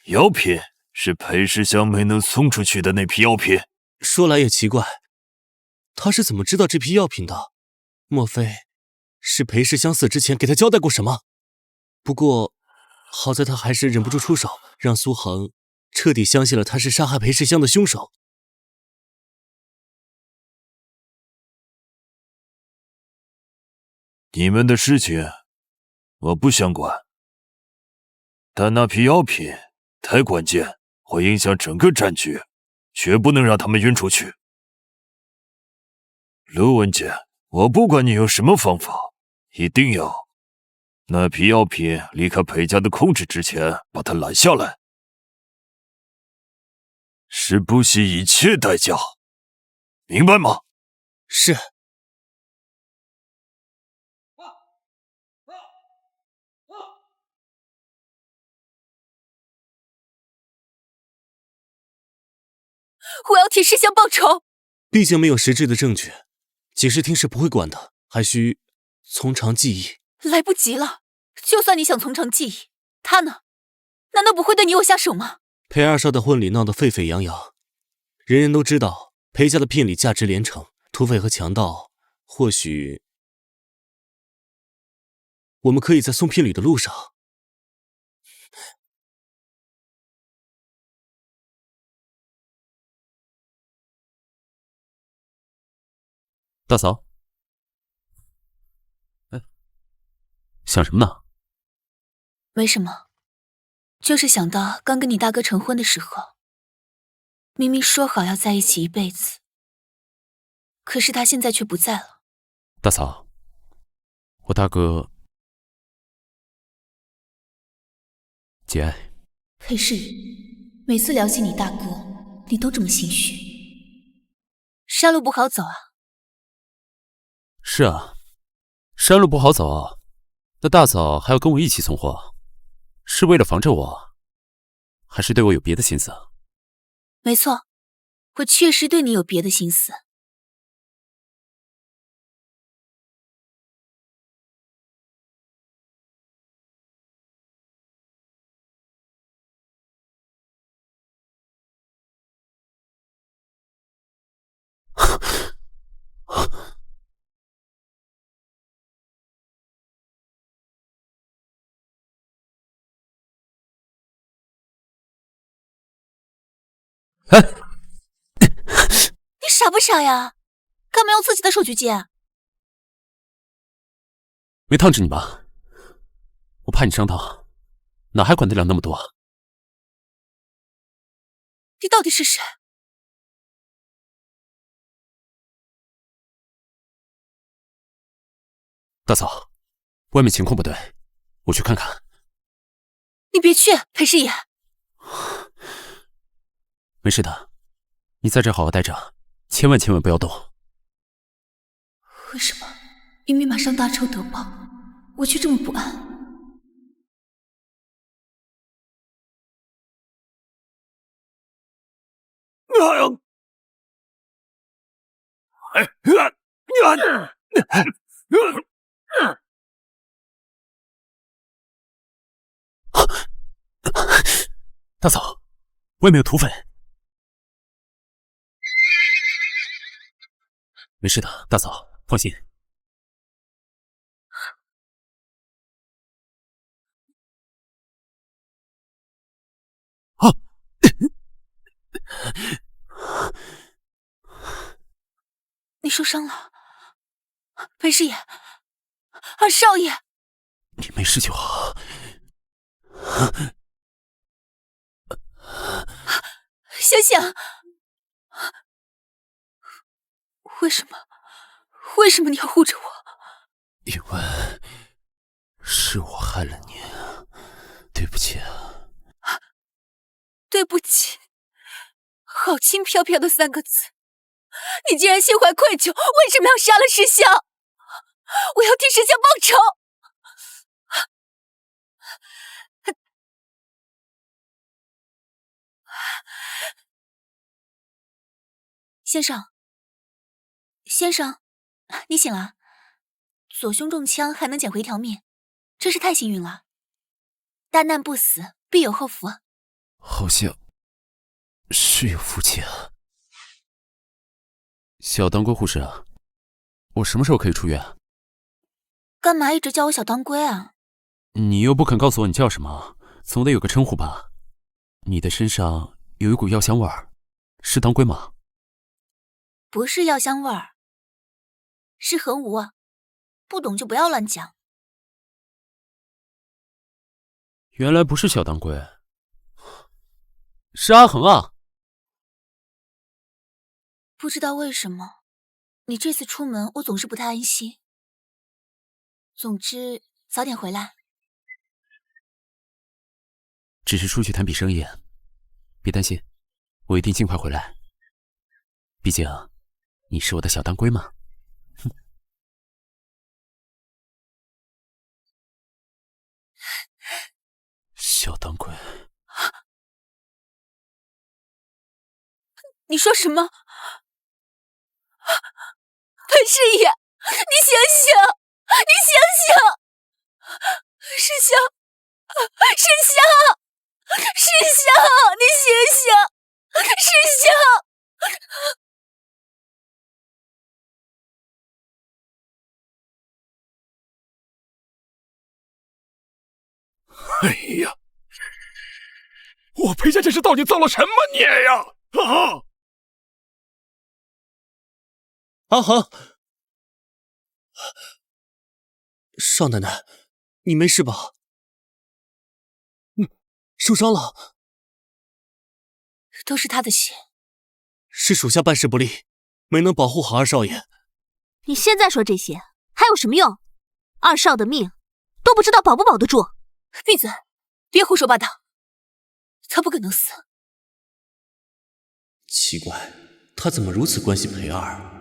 药品是裴世香没能送出去的那批药品。说来也奇怪，他是怎么知道这批药品的？莫非是裴世香死之前给他交代过什么？不过好在他还是忍不住出手，让苏恒彻底相信了他是杀害裴世香的凶手。你们的事情我不想管，但那批药品太关键，会影响整个战局，绝不能让他们晕出去。陆文杰，我不管你用什么方法，一定要那批药品离开裴家的控制之前把它拦下来，是不惜一切代价，明白吗？是。我要替师香报仇。毕竟没有实质的证据，解释厅是不会管的，还需从长计议。来不及了，就算你想从长计议，他呢？难道不会对你有下手吗？裴二少的婚礼闹得沸沸扬扬，人人都知道裴家的聘礼价值连城，土匪和强盗，或许我们可以在送聘礼的路上。大嫂，想什么呢？没什么，就是想到刚跟你大哥成婚的时候，明明说好要在一起一辈子，可是他现在却不在了。大嫂，我大哥节哀。裴世宇，每次聊起你大哥，你都这么心虚。山路不好走啊。是啊，山路不好走，那大嫂还要跟我一起送货，是为了防着我，还是对我有别的心思？没错，我确实对你有别的心思。哎，你傻不傻呀？干嘛用自己的手去接？没烫着你吧？我怕你伤到，哪还管得了那么多？你到底是谁？大嫂，外面情况不对，我去看看。你别去，裴师爷。没事的，你在这好好待着，千万不要动。为什么明明马上大仇得报，我却这么不安？大嫂，外面有土匪。没事的，大嫂，放心。啊！你受伤了，裴师爷，二少爷。你没事就好。醒醒！为什么你要护着我？因为是我害了你，对不起。对不起，好轻飘飘的3个字，你竟然心怀愧疚，为什么要杀了石香？我要替石香报仇！先生，你醒了。左胸中枪还能捡回一条命，真是太幸运了。大难不死，必有后福。好像是有福气啊。小当归护士啊，我什么时候可以出院？干嘛一直叫我小当归啊？你又不肯告诉我你叫什么，总得有个称呼吧？你的身上有一股药香味儿，是当归吗？不是药香味儿，是恒无啊，不懂就不要乱讲。原来不是小当归，是阿恒啊！不知道为什么，你这次出门我总是不太安心。总之，早点回来。只是出去谈笔生意，别担心，我一定尽快回来。毕竟，你是我的小当归嘛。哼。小当归。你说什么？裴师爷，你醒醒！你醒醒！师兄，师兄，师兄，你醒醒！师兄。哎呀，我裴家这是到底造了什么孽呀！啊！阿恒，少奶奶，你没事吧？受伤了？都是他的血。是属下办事不力，没能保护好二少爷。你现在说这些还有什么用？二少的命都不知道保不保得住。闭嘴，别胡说八道。他不可能死。奇怪，他怎么如此关心裴二？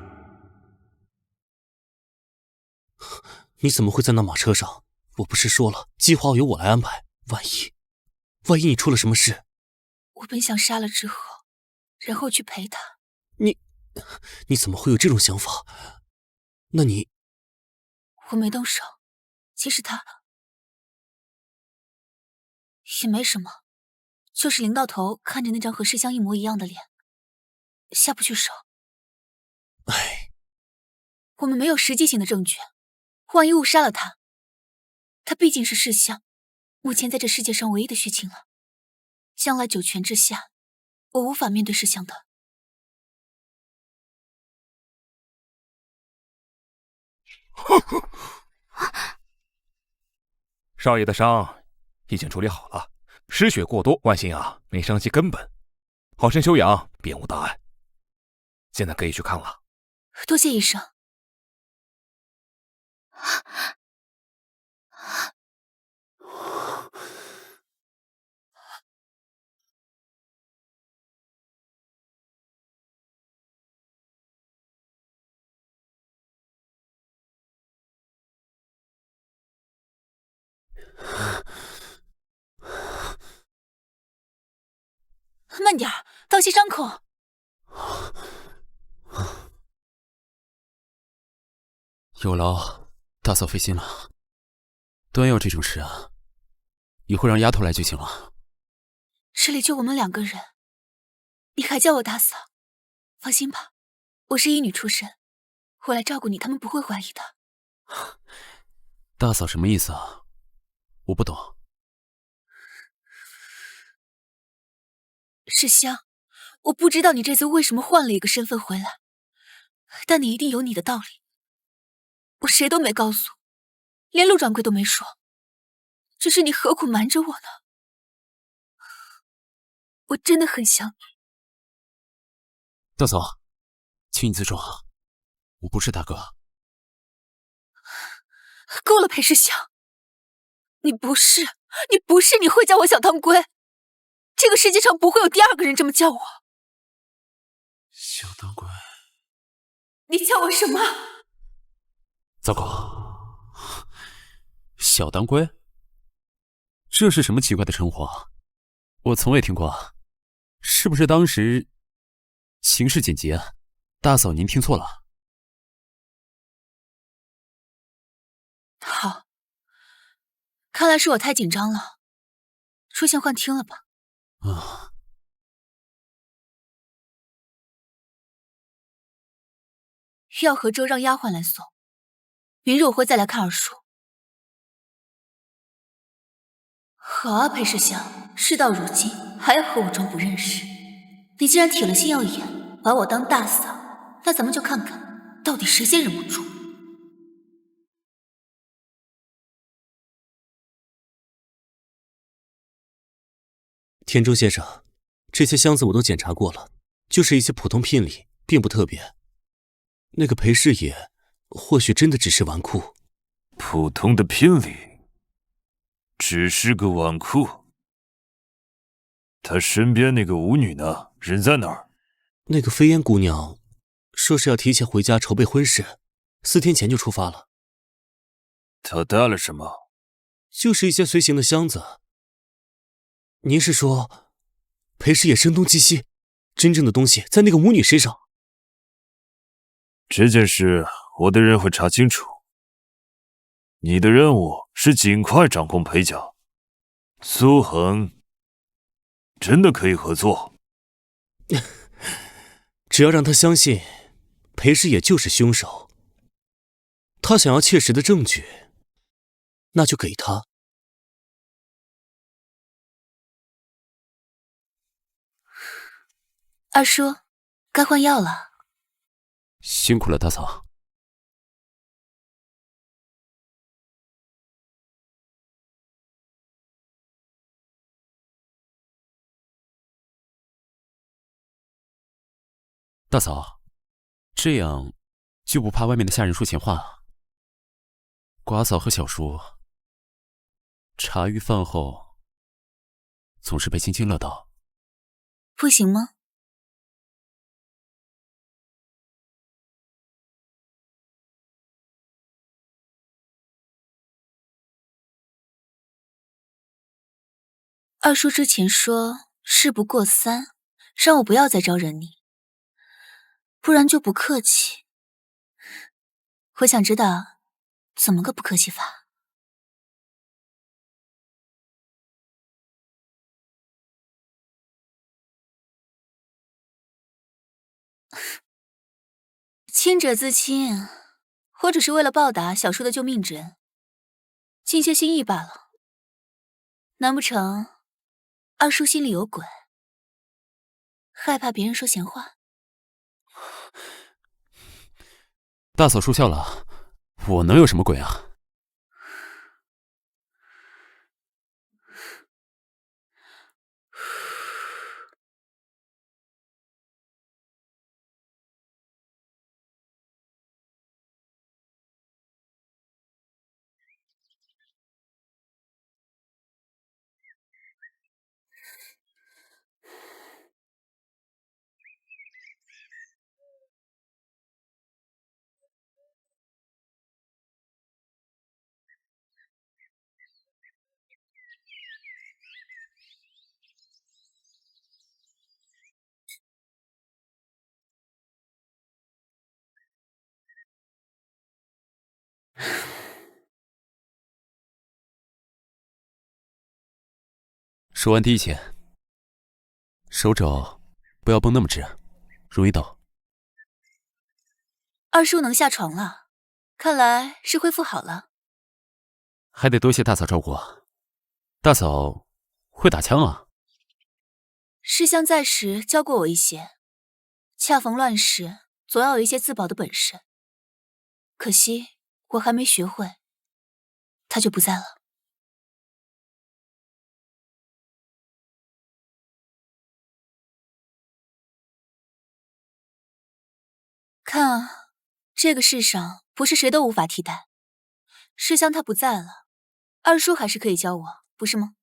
你怎么会在那马车上？我不是说了，计划由我来安排。万一你出了什么事？我本想杀了之后，然后去陪他。你怎么会有这种想法？那你……我没动手，其实他也没什么，就是临到头看着那张和世香一模一样的脸，下不去手。唉，我们没有实际性的证据，万一误杀了他，他毕竟是世香，目前在这世界上唯一的血亲了。将来九泉之下，我无法面对世香的。少爷的伤已经处理好了，失血过多，万幸啊，没伤及根本，好生休养，便无大碍。现在可以去看了。多谢医生。慢点儿，当心伤口。有劳大嫂费心了。端药这种事啊，以后让丫头来就行了。这里就我们2个人，你还叫我大嫂？放心吧，我是医女出身，我来照顾你，他们不会怀疑的。大嫂什么意思啊？我不懂。世香，我不知道你这次为什么换了一个身份回来，但你一定有你的道理。我谁都没告诉，连陆掌柜都没说，只是你何苦瞒着我呢？我真的很想你。大嫂，请你自重啊，我不是大哥。够了，裴世香，你不是，你会叫我小当归。这个世界上不会有第2个人这么叫我。小当归，你叫我什么？糟糕，小当归，这是什么奇怪的称呼啊？我从未听过，是不是当时形势紧急啊？大嫂您听错了。好，看来是我太紧张了，出现幻听了吧？啊，药和粥让丫鬟来送，明日我会再来看二叔。好啊，裴世香，事到如今还要和我装不认识。你既然铁了心要演，把我当大嫂，那咱们就看看到底谁先忍不住。田中先生，这些箱子我都检查过了，就是一些普通聘礼，并不特别。那个裴师爷，或许真的只是纨绔。普通的聘礼，只是个纨绔。他身边那个舞女呢？人在哪儿？那个飞烟姑娘，说是要提前回家筹备婚事，4天前就出发了。他带了什么？就是一些随行的箱子。您是说，裴师爷声东击西，真正的东西在那个舞女身上？这件事我的人会查清楚。你的任务是尽快掌控裴家。苏恒真的可以合作。只要让他相信裴师爷就是凶手，他想要切实的证据，那就给他。二叔，该换药了。辛苦了，大嫂。大嫂，这样就不怕外面的下人说闲话？寡嫂和小叔茶余饭后总是被津津乐道，不行吗？二叔之前说事不过3，让我不要再招惹你，不然就不客气。我想知道怎么个不客气法。清者自清，或者是为了报答小叔的救命之恩，尽些心意罢了。难不成二叔心里有鬼，害怕别人说闲话？大嫂说笑了，我能有什么鬼啊？手腕低一些，手肘不要绷那么直，容易抖。二叔能下床了，看来是恢复好了。还得多谢大嫂照顾。大嫂会打枪啊？师香在时教过我一些，恰逢乱世，总要有一些自保的本事。可惜我还没学会，他就不在了。看啊，这个世上不是谁都无法替代。师香他不在了，二叔还是可以教我，不是吗？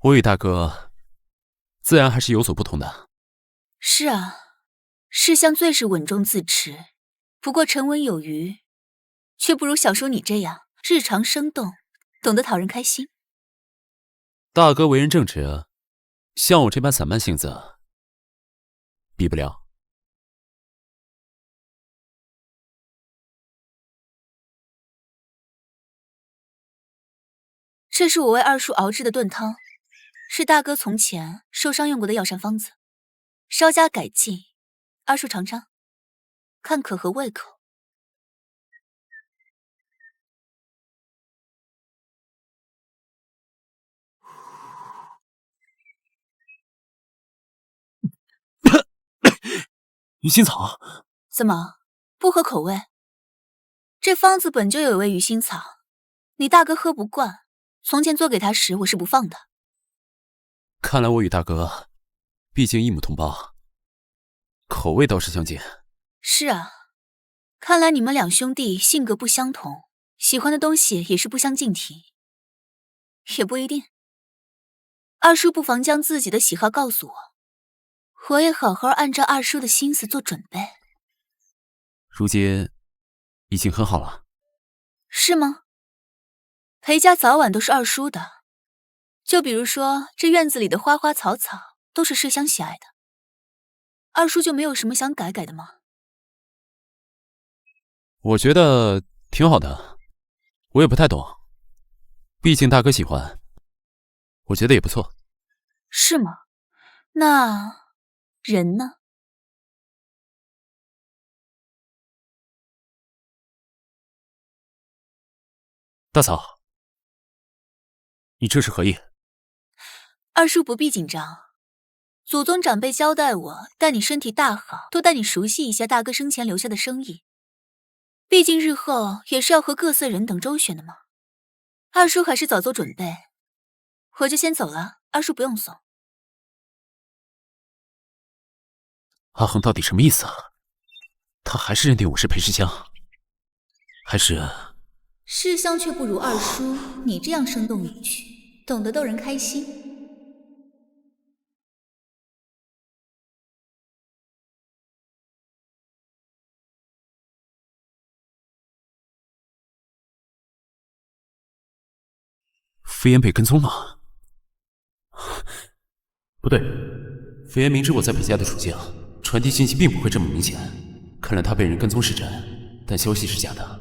我与大哥自然还是有所不同的。是啊，师香最是稳重自持，不过沉稳有余，却不如小叔你这样日常生动，懂得讨人开心。大哥为人正直，像我这般散漫性子，比不了。这是我为二叔熬制的炖汤，是大哥从前受伤用过的药膳方子，稍加改进，二叔尝尝，看可合胃口。鱼腥草，怎么不合口味？这方子本就有味鱼腥草，你大哥喝不惯，从前做给他时我是不放的。看来我与大哥毕竟一母同胞，口味倒是相近。是啊，看来你们两兄弟性格不相同，喜欢的东西也是不相径庭。也不一定。二叔不妨将自己的喜好告诉我，我也好好按照二叔的心思做准备。如今已经很好了。是吗？裴家早晚都是二叔的，就比如说这院子里的花花草草都是世香喜爱的，二叔就没有什么想改的吗？我觉得挺好的，我也不太懂，毕竟大哥喜欢，我觉得也不错。是吗？那人呢？大嫂，你这是何意？二叔不必紧张，祖宗长辈交代我待你身体大好，多带你熟悉一下大哥生前留下的生意。毕竟日后也是要和各色人等周旋的嘛。二叔还是早做准备，我就先走了，二叔不用送。阿恒到底什么意思啊？他还是认定我是裴世香，还是……世香却不如二叔你这样生动有趣，懂得逗人开心。飞檐被跟踪了？不对，飞檐明知我在裴家的处境，传递信息并不会这么明显。看来他被人跟踪是真，但消息是假的。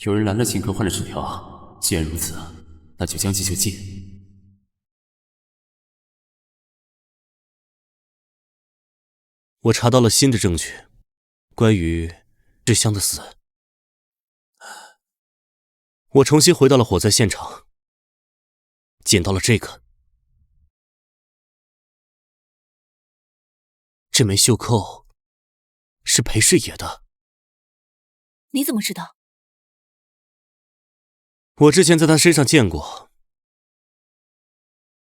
有人拦了秦可换了纸条，既然如此，那就将计就计。我查到了新的证据，关于世香的死。我重新回到了火灾现场，捡到了这个。这枚袖扣是裴世野的。你怎么知道？我之前在他身上见过。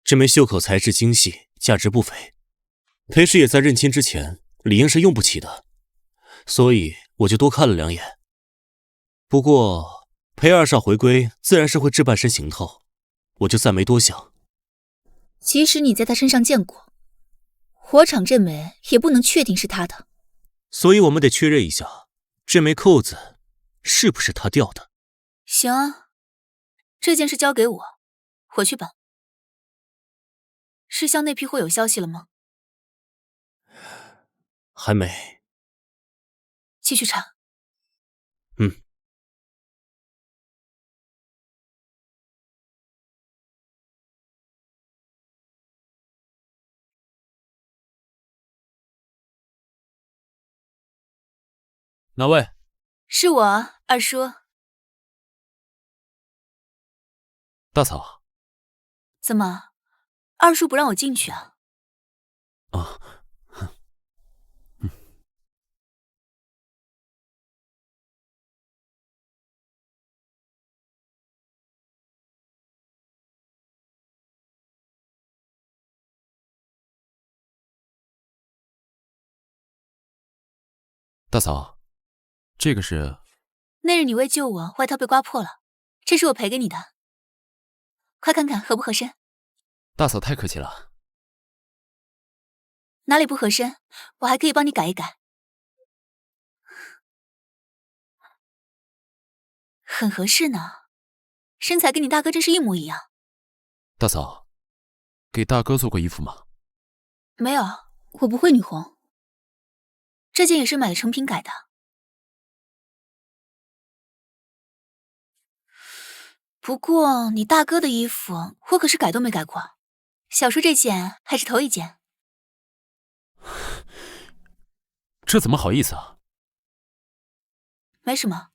这枚袖口材质精细，价值不菲。裴世野在认亲之前理应是用不起的，所以我就多看了两眼。不过裴二少回归自然是会置办身行头，我就暂没多想。即使你在他身上见过，火场这枚也不能确定是他的。所以我们得确认一下，这枚扣子是不是他掉的。行啊，这件事交给我，回去办。世香那批货有消息了吗？还没。继续查。嗯。哪位？是我，二叔。大嫂。怎么，二叔不让我进去啊？啊，大嫂，这个是……那日你为救我，外套被刮破了，这是我赔给你的，快看看合不合身。大嫂太客气了。哪里不合身，我还可以帮你改一改。很合适呢，身材跟你大哥真是一模一样。大嫂，给大哥做过衣服吗？没有，我不会女红。这件也是买了成品改的。不过你大哥的衣服我可是改都没改过，小叔这件还是头一件。这怎么好意思啊？没什么，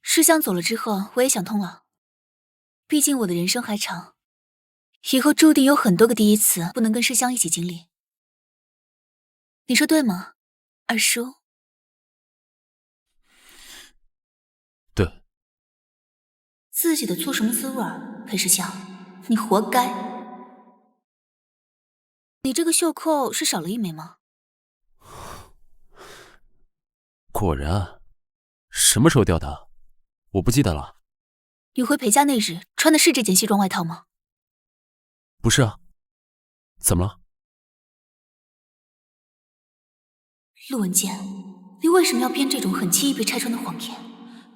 世香走了之后我也想通了，毕竟我的人生还长，以后注定有很多个第一次不能跟世香一起经历。你说对吗，二叔？对。自己的醋什么滋味儿？裴世香，你活该。你这个袖扣是少了一枚吗？果然，什么时候掉的？我不记得了。你回裴家那日穿的是这件西装外套吗？不是啊，怎么了？陆文健，你为什么要编这种很轻易被拆穿的谎言？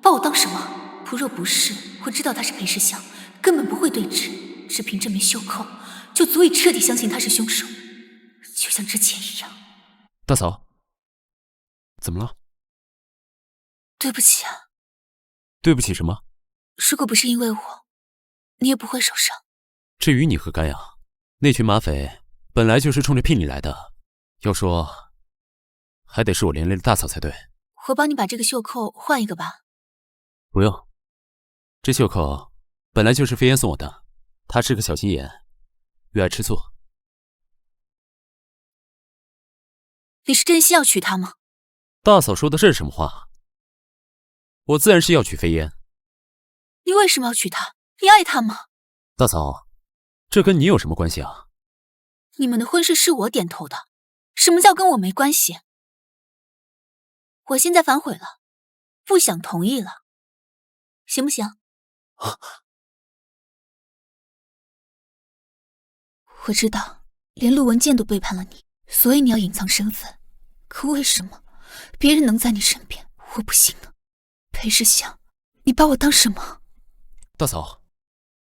把我当什么？不若不是，我知道他是裴世香，根本不会对峙，只凭这枚袖扣，就足以彻底相信他是凶手，就像之前一样。大嫂，怎么了？对不起啊。对不起什么？如果不是因为我，你也不会受伤。至于你何干呀？那群马匪本来就是冲着聘礼来的，要说，还得是我连累的大嫂才对。我帮你把这个袖扣换一个吧。不用，这袖扣本来就是飞燕送我的，她是个小心眼，越爱吃醋。你是真心要娶她吗？大嫂说的这是什么话？我自然是要娶飞燕。你为什么要娶她？你爱她吗？大嫂，这跟你有什么关系啊？你们的婚事是我点头的，什么叫跟我没关系？我现在反悔了，不想同意了，行不行？我知道，连陆文健都背叛了你，所以你要隐藏身份。可为什么别人能在你身边，我不行呢？裴世香，你把我当什么？大嫂，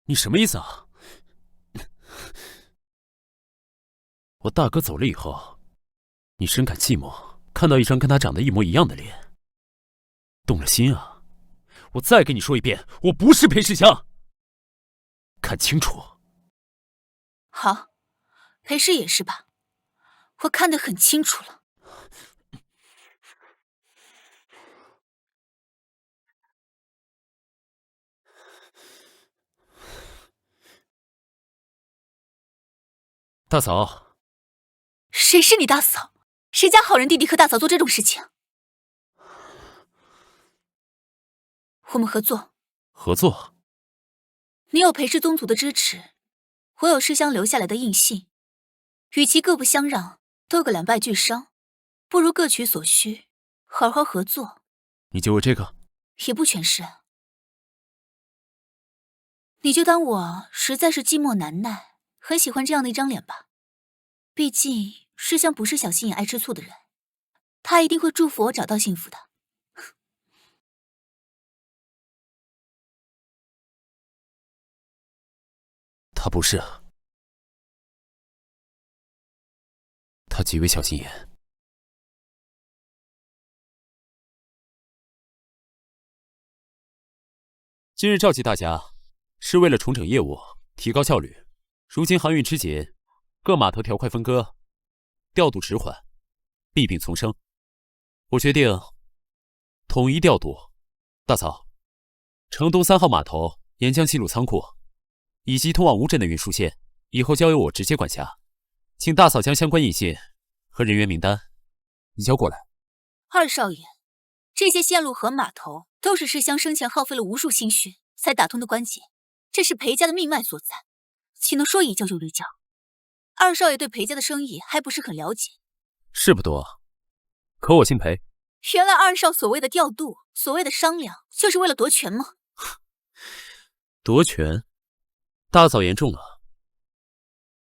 你什么意思啊？我大哥走了以后，你深感寂寞，看到一张跟他长得一模一样的脸，动了心啊！我再跟你说一遍，我不是裴世香，看清楚。好，裴氏也是吧？我看得很清楚了。大嫂，谁是你大嫂？谁家好人弟弟和大嫂做这种事情？我们合作。合作？你有裴氏宗族的支持，我有世香留下来的印信，与其各不相让，斗个两败俱伤，不如各取所需，好好合作。你就为这个？也不全是。你就当我实在是寂寞难耐，很喜欢这样的一张脸吧。毕竟世香不是小心眼爱吃醋的人，她一定会祝福我找到幸福的。他不是啊，他极为小心眼。今日召集大家，是为了重整业务，提高效率。如今航运吃紧，各码头条块分割，调度迟缓，弊病丛生。我决定统一调度。大嫂，城东3号码头沿江西路仓库以及通往乌镇的运输线，以后交由我直接管辖。请大嫂将相关印信和人员名单移交过来。二少爷，这些线路和码头都是世香生前耗费了无数心血才打通的关节，这是裴家的命脉所在，岂能说移交就移交？二少爷对裴家的生意还不是很了解。是不多，可我姓裴。原来二少所谓的调度，所谓的商量，就是为了夺权吗？夺权？大嫂言重了。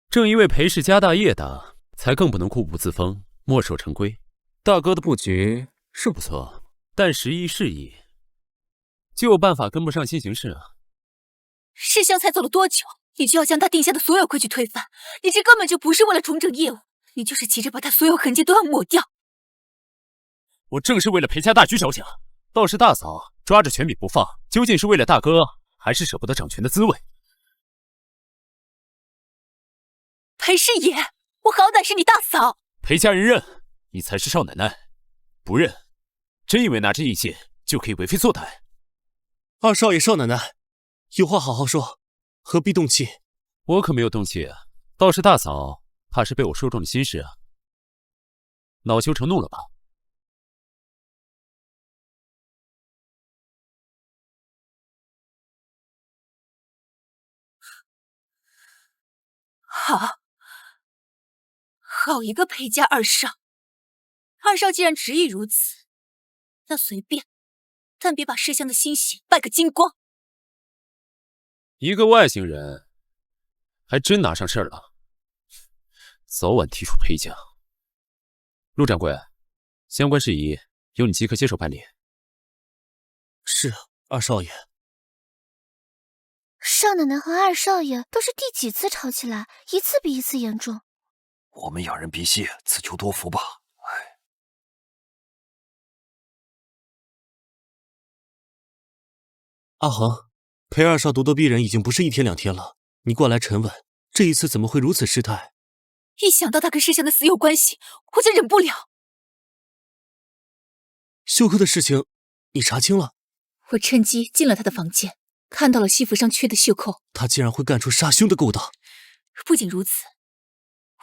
正因为裴氏家大业大，才更不能固步自封，墨守成规。大哥的布局是不错，但时移世易，旧办法跟不上新形势啊。世香才走了多久，你就要将他定下的所有规矩推翻？你这根本就不是为了重整业务，你就是急着把他所有痕迹都要抹掉。我正是为了裴家大局着想，倒是大嫂抓着权柄不放，究竟是为了大哥，还是舍不得掌权的滋味？裴师爷，我好歹是你大嫂。裴家人认你才是少奶奶，不认，真以为拿着印信就可以为非作歹？二少爷、少奶奶，有话好好说，何必动气？我可没有动气，倒是大嫂怕是被我说中了心事啊，恼羞成怒了吧？好一个裴家二少！二少既然执意如此，那随便，但别把世香的心血败个精光。一个外星人，还真拿上事儿了。早晚踢出裴家。陆掌柜，相关事宜由你即刻接手办理。是，二少爷。少奶奶和二少爷都是第几次吵起来，一次比一次严重。我们仰人鼻息，自求多福吧。阿恒，裴二少咄咄逼人已经不是一天两天了，你过来沉稳，这一次怎么会如此失态？一想到他跟世香的死有关系，我就忍不了。秀扣的事情，你查清了？我趁机进了他的房间，看到了西服上缺的袖扣。他竟然会干出杀兄的勾当！不仅如此，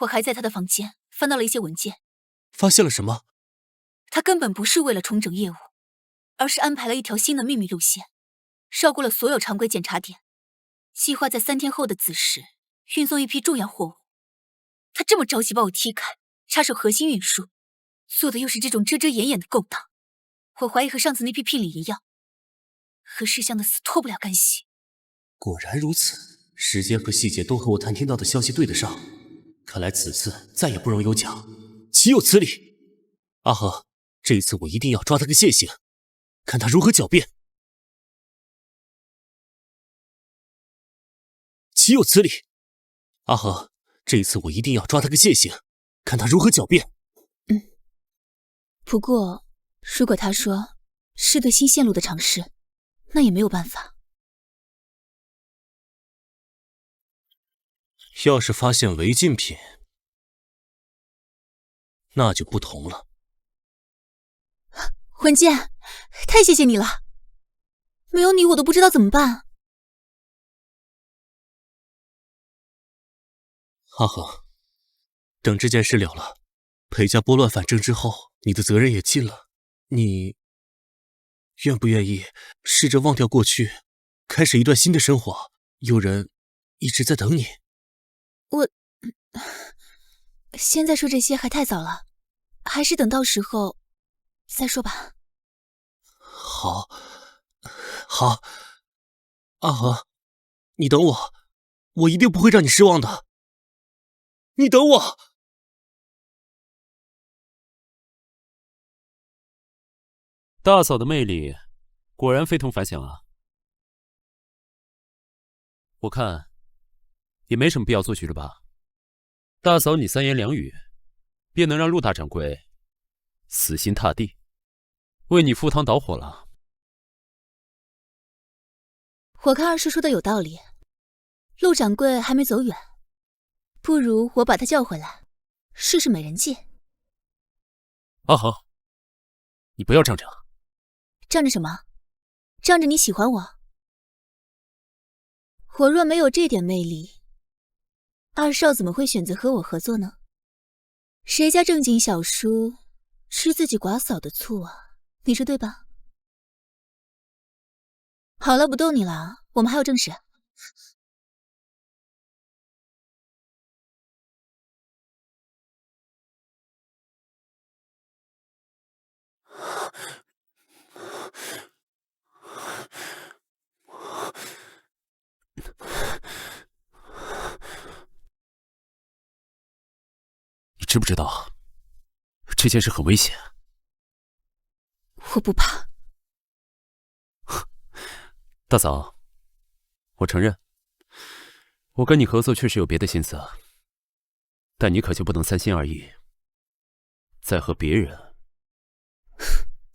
我还在他的房间翻到了一些文件，发现了什么？他根本不是为了重整业务，而是安排了一条新的秘密路线，绕过了所有常规检查点，计划在3天后的子时运送一批重要货物。他这么着急把我踢开，插手核心运输，做的又是这种遮遮掩掩的勾当，我怀疑和上次那批聘礼一样，和世香的死脱不了干系。果然如此，时间和细节都和我探听到的消息对得上，看来此次再也不容有假，岂有此理！阿和，这一次我一定要抓他个现行，看他如何狡辩。岂有此理！阿和，这一次我一定要抓他个现行，看他如何狡辩。不过，如果他说是对新线路的尝试，那也没有办法。要是发现违禁品，那就不同了。文健，太谢谢你了，没有你我都不知道怎么办。阿恒，等这件事了了，裴家拨乱反正之后，你的责任也尽了。你愿不愿意试着忘掉过去，开始一段新的生活？有人一直在等你。我现在说这些还太早了，还是等到时候再说吧。好，好，阿恒，你等我，我一定不会让你失望的。你等我。大嫂的魅力果然非同凡响啊！我看也没什么必要做局了吧？大嫂，你3言2语便能让陆大掌柜死心塌地，为你赴汤蹈火了。我看二叔说的有道理，陆掌柜还没走远，不如我把他叫回来，试试美人计。阿恒，你不要仗着。仗着什么？仗着你喜欢我？我若没有这点魅力，二少怎么会选择和我合作呢？谁家正经小叔吃自己寡嫂的醋啊？你说对吧？好了，不逗你了，我们还有正事。你知不知道这件事很危险？我不怕。大嫂，我承认，我跟你合作确实有别的心思，但你可就不能3心2意，再和别人。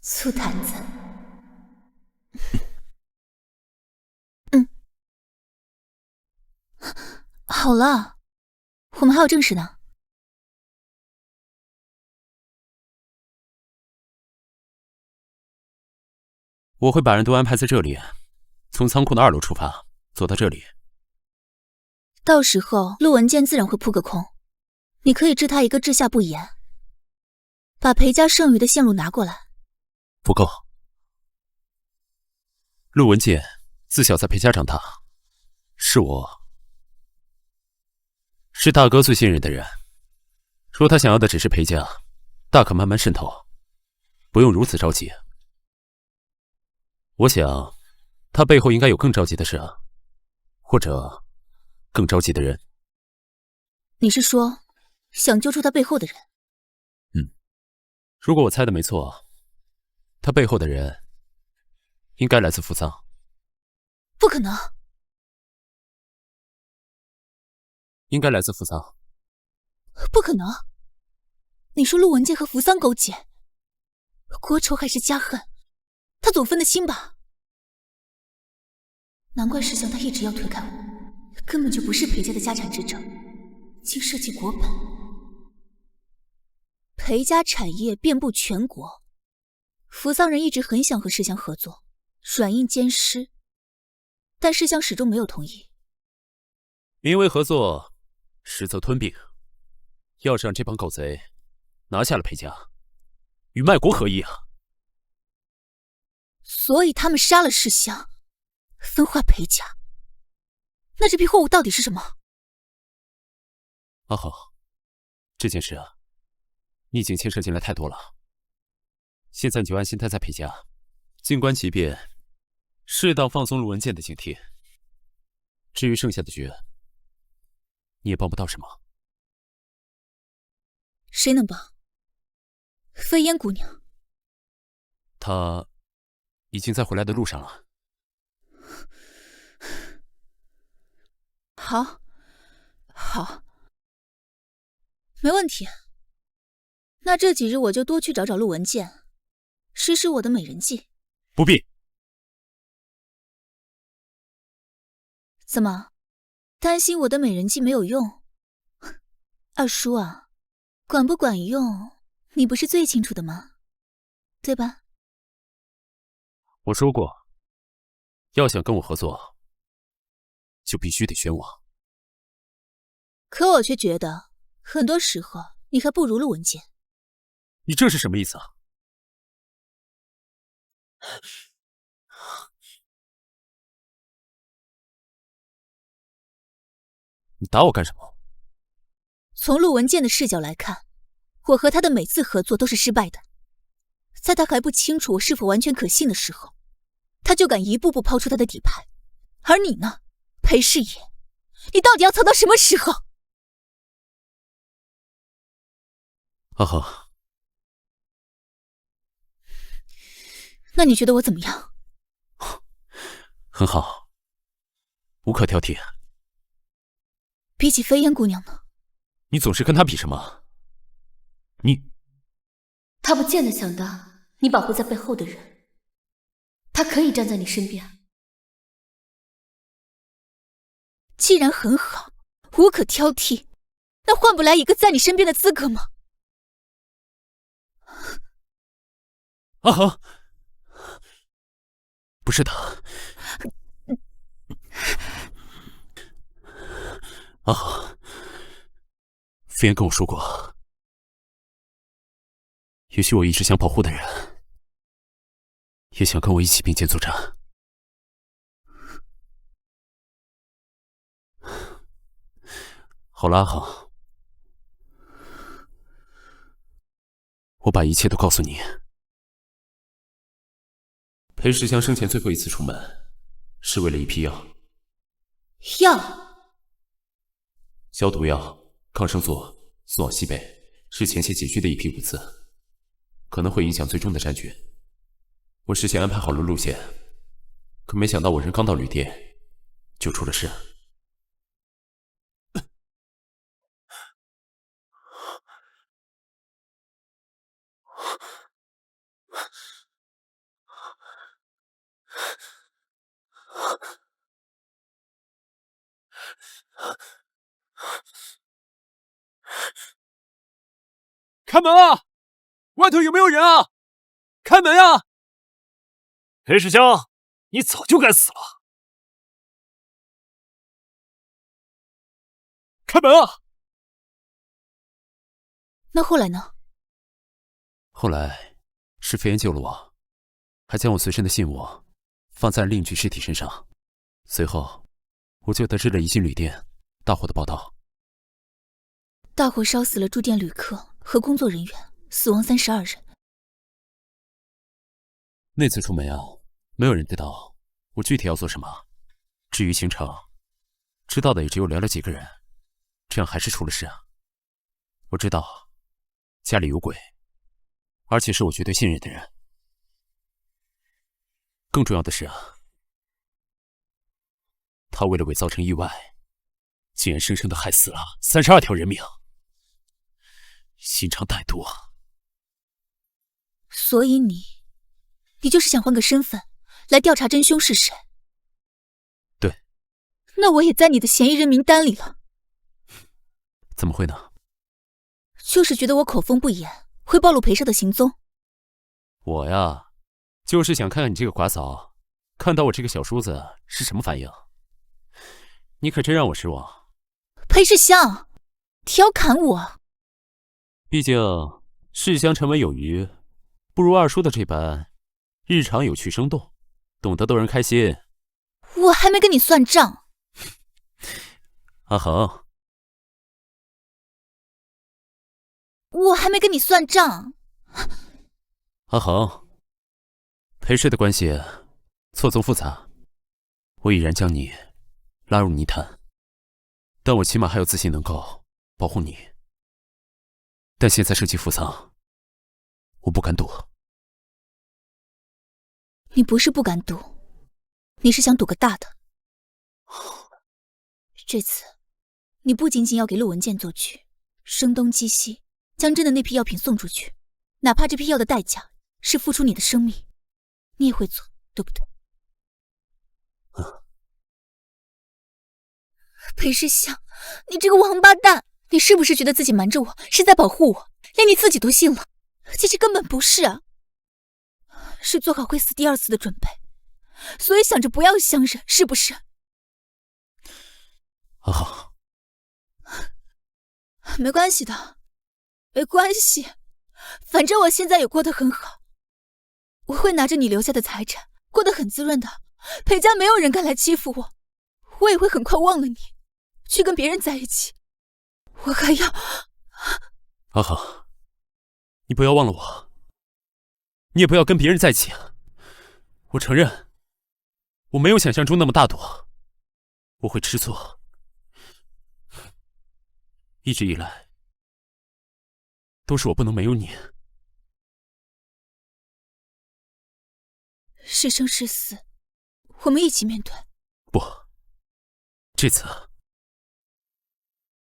醋坛子。好了，我们还有正事呢。我会把人都安排在这里，从仓库的2楼出发，走到这里。到时候陆文健自然会扑个空，你可以治他一个治下不严，把裴家剩余的线路拿过来。不够。陆文健自小在裴家长大，是是大哥最信任的人。若他想要的只是裴家，大可慢慢渗透，不用如此着急。我想，他背后应该有更着急的事啊，或者更着急的人。你是说，想揪出他背后的人？如果我猜的没错，他背后的人应该来自扶桑。不可能，应该来自扶桑。不可能！你说陆文健和扶桑勾结，国仇还是家恨？他总分得清吧？难怪世香他一直要推开我，根本就不是裴家的家产之争，竟涉及国本。裴家产业遍布全国，扶桑人一直很想和世香合作，软硬兼施，但世香始终没有同意。名为合作，实则吞并。要是让这帮狗贼拿下了裴家，与卖国何异啊？所以他们杀了世香，分化裴家。那这批货物到底是什么？阿豪，这件事啊，你已经牵涉进来太多了。现在你就安心待在裴家，静观其变，适当放松陆文健的警惕。至于剩下的局，你也帮不到什么。谁能帮？飞烟姑娘。她已经在回来的路上了。好，好，没问题。那这几日我就多去找找陆文健，实施我的美人计。不必。怎么，担心我的美人计没有用？二叔啊，管不管用，你不是最清楚的吗？对吧？我说过，要想跟我合作，就必须得选我。可我却觉得，很多时候你还不如陆文健。你这是什么意思啊？你打我干什么？从陆文健的视角来看，我和他的每次合作都是失败的。在他还不清楚我是否完全可信的时候，他就敢一步步抛出他的底牌。而你呢，裴师爷，你到底要藏到什么时候？阿豪，那你觉得我怎么样？很好，无可挑剔。比起飞烟姑娘呢？你总是跟她比什么？他不见得想到你保护在背后的人，他可以站在你身边。既然很好，无可挑剔，那换不来一个在你身边的资格吗？阿豪，不是的。阿豪，飞燕跟我说过，也许我一直想保护的人，也想跟我一起并肩作战。好了，阿豪，我把一切都告诉你。裴世香生前最后一次出门，是为了一批药。药？消毒药、抗生素送往西北，是前线急需的一批物资，可能会影响最终的战局。我事先安排好了路线，可没想到我人刚到旅店，就出了事。开门啊！外头有没有人啊？开门啊！裴世香，你早就该死了！开门啊！那后来呢？后来是飞燕救了我，还将我随身的信物放在了另一具尸体身上。随后，我就得知了宜兴旅店大火的报道。大火烧死了住店旅客和工作人员，死亡32人。那次出门啊，没有人知道我具体要做什么。至于行程，知道的也只有寥寥几个人，这样还是出了事啊。我知道家里有鬼，而且是我绝对信任的人。更重要的是啊，他为了伪造成意外，竟然生生的害死了32条人命，心肠歹毒啊！所以你就是想换个身份来调查真凶是谁？对。那我也在你的嫌疑人名单里了。怎么会呢？就是觉得我口风不严，会暴露裴少的行踪。我呀，就是想看看你这个寡嫂，看到我这个小叔子是什么反应。你可真让我失望。裴世香，调侃我。毕竟世香沉稳有余，不如二叔的这般日常有趣生动，懂得逗人开心。我还没跟你算账。阿恒，我还没跟你算账。阿恒，裴氏的关系错综复杂，我已然将你拉入泥潭，但我起码还有自信能够保护你。但现在涉及扶桑，我不敢赌。你不是不敢赌，你是想赌个大的。这次你不仅仅要给陆文健做局，声东击西，将真的那批药品送出去，哪怕这批药的代价是付出你的生命，你也会做，对不对？裴世香，你这个王八蛋，你是不是觉得自己瞒着我是在保护我，连你自己都信了？其实根本不是啊，是做好会死第二次的准备，所以想着不要相认，是不是？阿恒，没关系的，没关系，反正我现在也过得很好，我会拿着你留下的财产，过得很滋润的。裴家没有人敢来欺负我，我也会很快忘了你，去跟别人在一起。我还要……阿恒，你不要忘了我，你也不要跟别人在一起。我承认，我没有想象中那么大度，我会吃醋。一直以来，都是我不能没有你。是生是死，我们一起面对。不，这次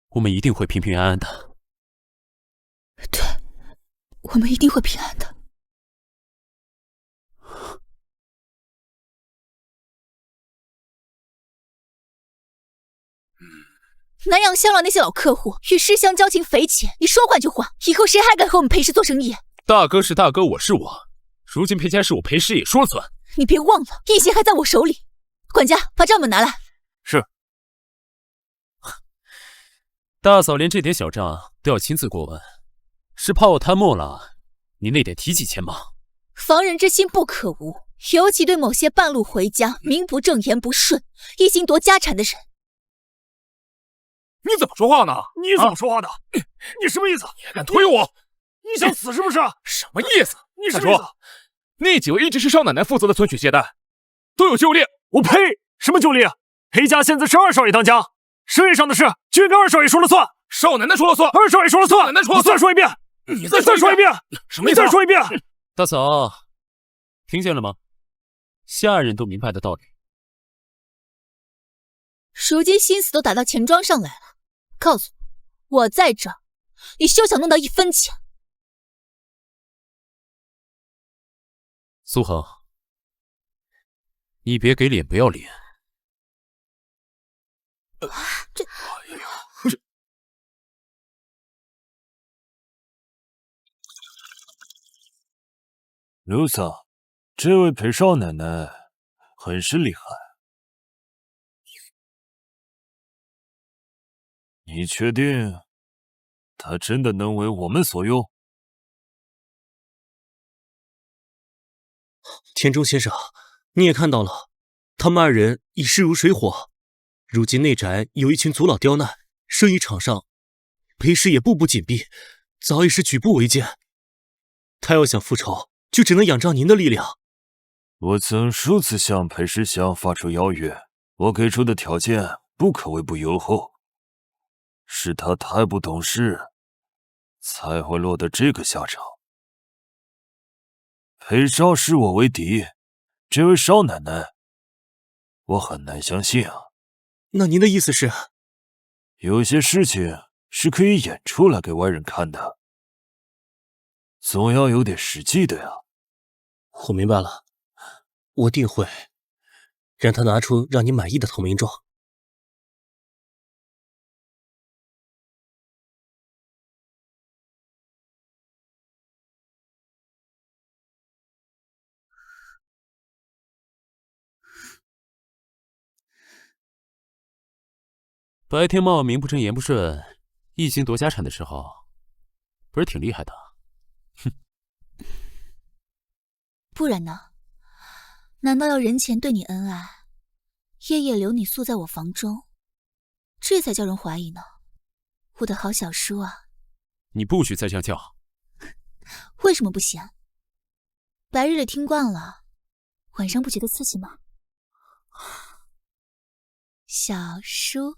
我们一定会平平安安的。对，我们一定会平安的。南阳香廊那些老客户与诗香交情匪浅，你说换就换，以后谁还敢和我们裴氏做生意？大哥是大哥，我是我，如今裴家是我裴氏也说了算。你别忘了，一心还在我手里。管家，把账本拿来。是。大嫂连这点小账都要亲自过问，是怕我贪墨了你那点提几千吗？防人之心不可无，尤其对某些半路回家、名不正言不顺、一心夺家产的人。你怎么说话呢？你怎么说话的？你什么意思？你还敢推我？你想死是不是？什么意思？你什么意思？那几位一直是少奶奶负责的存取接待，都有旧例。我呸！什么旧例？裴家现在是二少爷当家，生意上的事均跟二少爷说了算。少奶奶说了算，二少爷说了算。奶奶说了算。再说一遍，你再说一遍，什么意思？再说一遍。大嫂，听见了吗？下人都明白的道理。如今心思都打到钱庄上来了，告诉我在这儿，你休想弄到一分钱。苏恒，你别给脸不要脸。这，刘嫂，这位裴少奶奶很是厉害。你确定她真的能为我们所用？田中先生，你也看到了，他们二人已势如水火。如今内宅有一群族老刁难，生意场上裴师也步步紧逼，早已是举步维艰。他要想复仇，就只能仰仗您的力量。我曾数次向裴师香发出邀约，我给出的条件不可谓不优厚，是他太不懂事，才会落得这个下场。裴少视我为敌，这位少奶奶，我很难相信啊。那您的意思是？有些事情是可以演出来给外人看的，总要有点实际的呀。我明白了，我定会让他拿出让你满意的投名状。白天茂名不正言不顺，一心夺家产的时候，不是挺厉害的？哼！不然呢？难道要人前对你恩爱，夜夜留你宿在我房中，这才叫人怀疑呢？我的好小叔啊！你不许再这样叫！为什么不行？白日里听惯了，晚上不觉得刺激吗？小叔。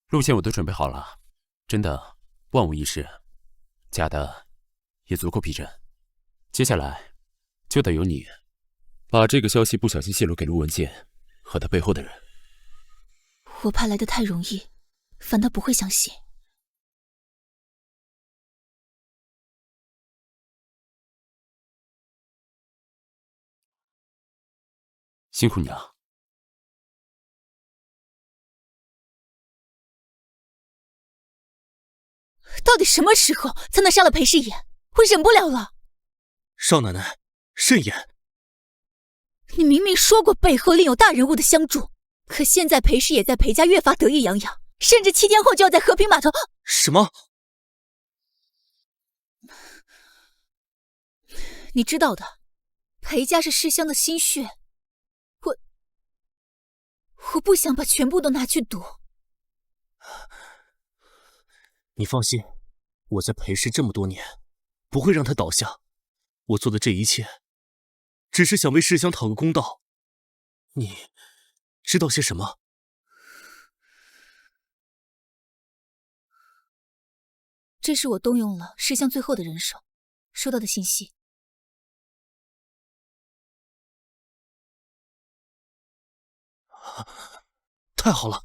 路线我都准备好了，真的万无一失，假的也足够逼真。接下来就得由你把这个消息不小心泄露给陆文健和他背后的人。我怕来得太容易，反倒不会相信。辛苦你了。到底什么时候才能杀了裴世野？我忍不了了。少奶奶，慎言。你明明说过背后另有大人物的相助，可现在裴世野在裴家越发得意洋洋，甚至7天后就要在和平码头。什么？你知道的，裴家是世香的心血，我不想把全部都拿去赌。你放心，我在裴氏这么多年，不会让他倒下。我做的这一切，只是想为世香讨个公道。你知道些什么？这是我动用了世香最后的人手收到的信息。太好了，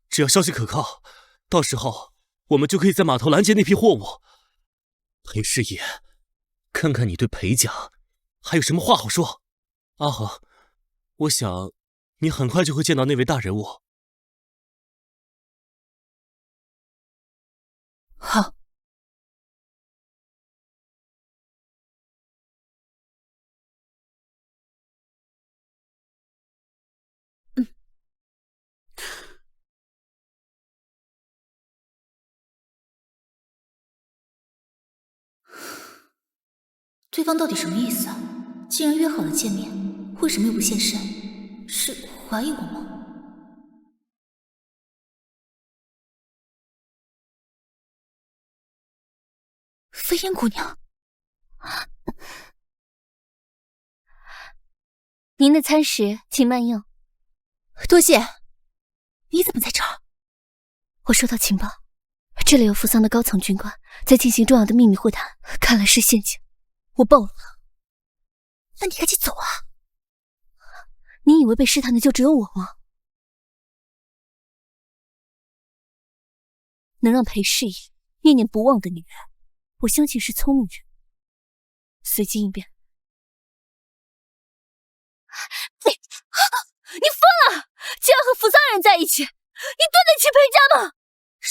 只要消息可靠，到时候我们就可以在码头拦截那批货物。裴师爷，看看你对裴家还有什么话好说。阿恒，我想你很快就会见到那位大人物。好。对方到底什么意思啊？既然约好了见面，为什么又不现身？是怀疑我吗？飞燕姑娘，您的餐食请慢用。多谢。你怎么在这儿？我收到情报，这里有扶桑的高层军官在进行重要的秘密会谈，看来是陷阱。我报了。那你赶紧走啊！你以为被试探的就只有我吗？能让裴世野念念不忘的女人，我相信是聪明人。随机应变。你疯了！竟然和扶桑人在一起，你对得起裴家吗？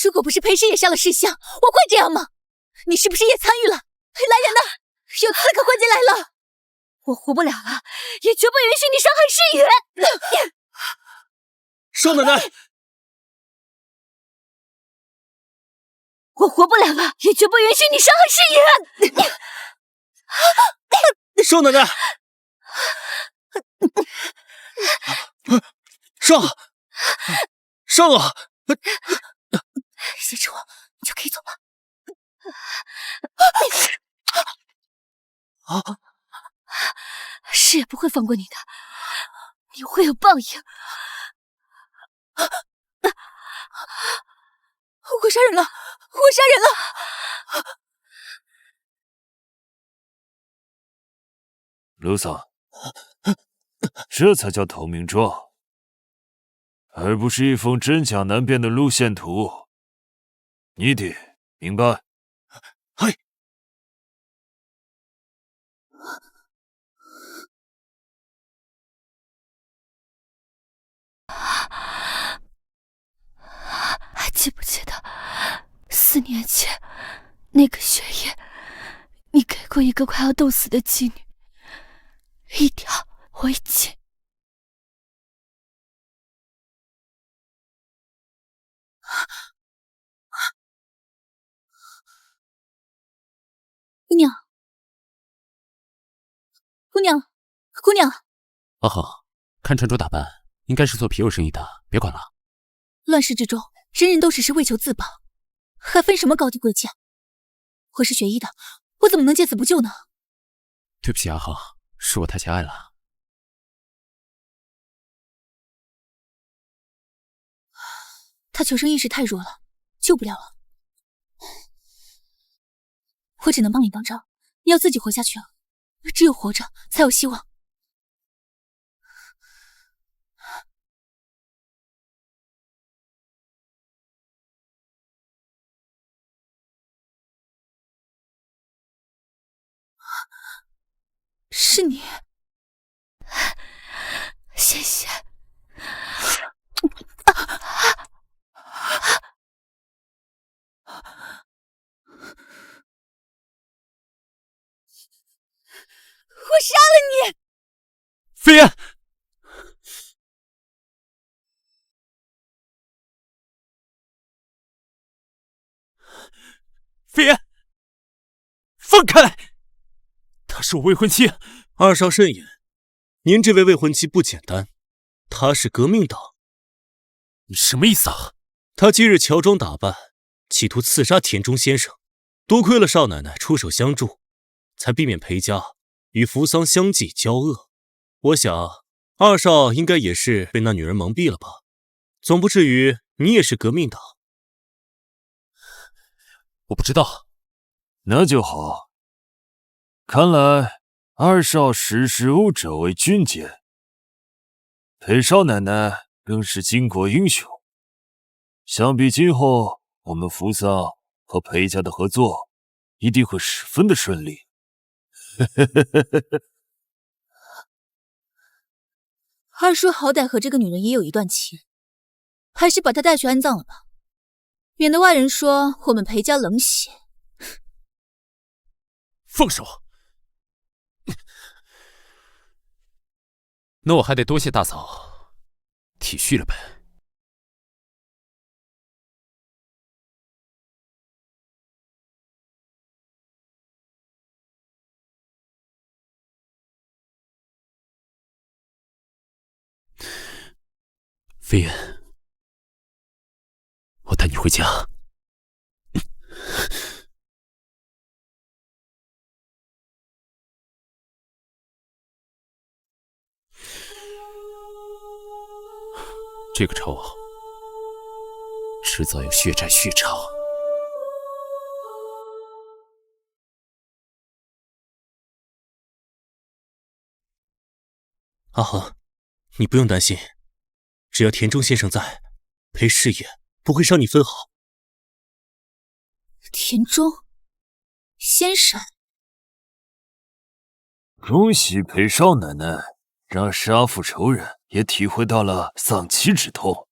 如果不是裴世野杀了世香，我会这样吗？你是不是也参与了？来人呐！有刺客混进来了！我活不了了，也绝不允许你伤害世野！少奶奶，我活不了了，也绝不允许你伤害世野！少奶奶，上啊！挟着我，你就可以走了。是也不会放过你的，你会有报应。我杀人了！我杀人了！卢桑，这才叫投名状，而不是一封真假难辨的路线图。你得明白。嗨。还记不记得4年前那个雪夜，你给过一个快要冻死的妓女一条围巾？姑娘，姑娘，姑娘！阿好，看穿着打扮，应该是做皮肉生意的，别管了。乱世之中，人人都只是为求自保，还分什么高低贵贱？我是学医的，我怎么能见死不救呢？对不起，阿好，是我太狭隘了。他求生意识太弱了，救不了了。我只能帮你当招，你要自己活下去啊！只有活着才有希望。是你，谢谢。我杀了你！飞燕，飞燕，放开！她是我未婚妻。二少慎言，您这位未婚妻不简单，她是革命党。你什么意思啊？她今日乔装打扮，企图刺杀田中先生，多亏了少奶奶出手相助，才避免裴家与扶桑相继交恶。我想，二少应该也是被那女人蒙蔽了吧？总不至于你也是革命党。我不知道。那就好。看来二少识时务者为俊杰，裴少奶奶更是巾帼英雄。想必今后我们扶桑和裴家的合作一定会十分的顺利。二叔好歹和这个女人也有一段情，还是把她带去安葬了吧，免得外人说我们裴家冷血。放手！那我还得多谢大嫂体恤了呗。飞燕，我带你回家。这个仇，迟早要血债血偿。阿恒，你不用担心，只要田中先生在，裴师爷不会伤你分毫。田中先生，恭喜裴少奶奶，让杀父仇人也体会到了丧妻之痛。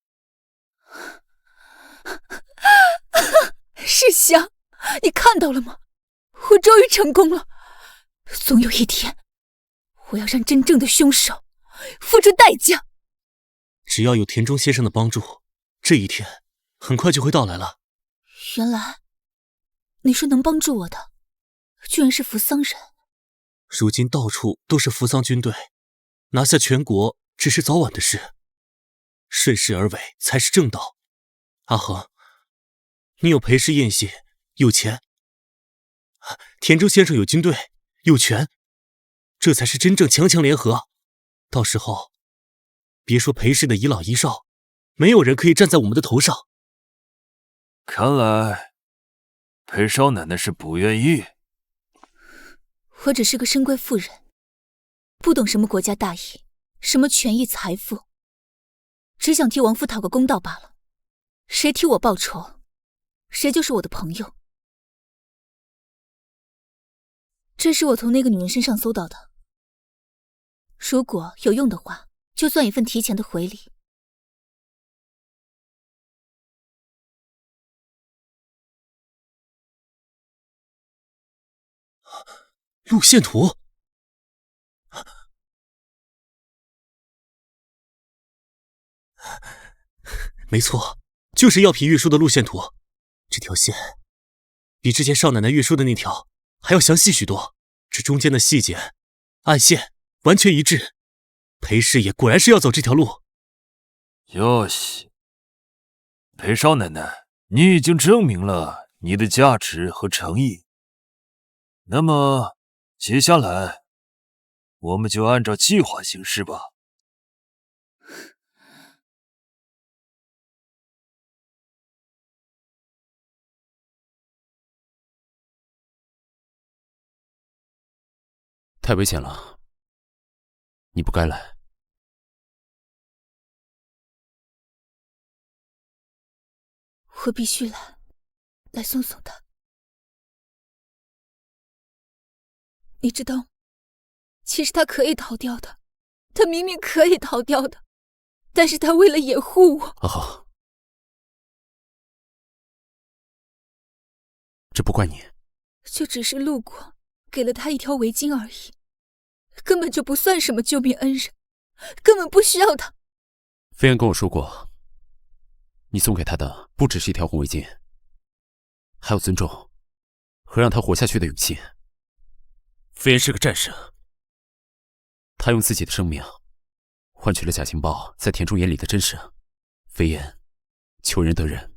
世香，你看到了吗？我终于成功了。总有一天，我要让真正的凶手付出代价。只要有田中先生的帮助，这一天很快就会到来了。原来，你说能帮助我的，居然是扶桑人。如今到处都是扶桑军队，拿下全国只是早晚的事，顺势而为才是正道。阿恒，你有裴氏宴席，有钱，田州先生有军队，有权，这才是真正强强联合。到时候，别说裴氏的遗老遗少，没有人可以站在我们的头上。看来裴少奶奶是不愿意。我只是个深闺妇人，不懂什么国家大义，什么权益财富，只想替王父讨个公道罢了。谁替我报仇，谁就是我的朋友。这是我从那个女人身上搜到的，如果有用的话，就算一份提前的回礼。路线图，没错，就是药品运输的路线图。这条线比之前少奶奶运输的那条还要详细许多，这中间的细节、暗线完全一致。裴氏也果然是要走这条路。哟西，裴少奶奶，你已经证明了你的价值和诚意。那么接下来，我们就按照计划行事吧。太危险了，你不该来。我必须来送送他。你知道吗？其实他可以逃掉的，他明明可以逃掉的，但是他为了掩护我。阿豪，这不怪你，就只是路过，给了他一条围巾而已，根本就不算什么救命恩人，根本不需要他。飞燕跟我说过，你送给他的不只是一条红围巾，还有尊重和让他活下去的勇气。飞燕是个战士，他用自己的生命换取了贾情报在田中眼里的真实。飞燕求人得人。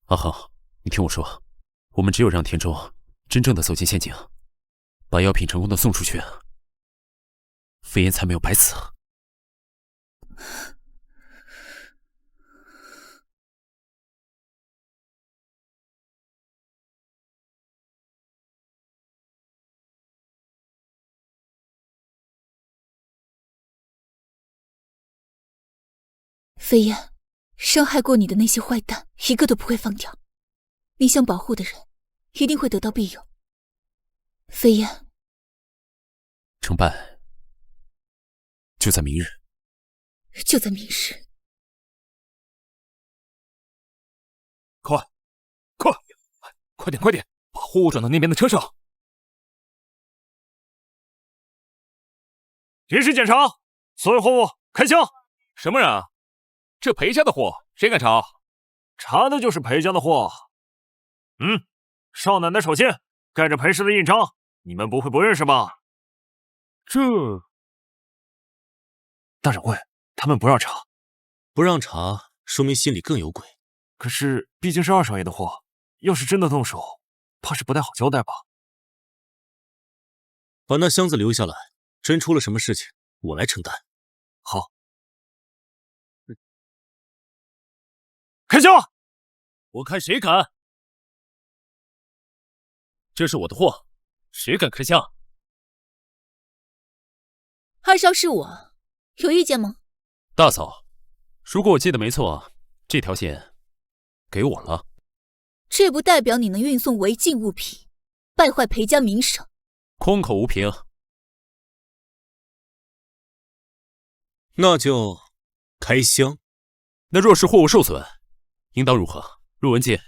阿豪，你听我说，我们只有让田中真正的走进陷阱，把药品成功的送出去，飞燕才没有白死。飞燕，伤害过你的那些坏蛋，一个都不会放掉。你想保护的人，一定会得到庇佑。飞燕，成败就在明日。就在明日。快点，把货物转到那边的车上。临时检查，所有货物开枪。什么人啊？这裴家的货，谁敢查？查的就是裴家的货。少奶奶手签，盖着裴氏的印章，你们不会不认识吧？这大掌柜，他们不让查。不让查，说明心里更有鬼。可是毕竟是二少爷的货，要是真的动手，怕是不太好交代吧？把那箱子留下来，真出了什么事情，我来承担。好。开枪！我看谁敢！这是我的货，谁敢开枪？二少是我，有意见吗？大嫂，如果我记得没错，这条线给我了。这不代表你能运送违禁物品，败坏裴家名声。空口无凭。那就开箱。那若是货物受损，应当如何？陆文杰，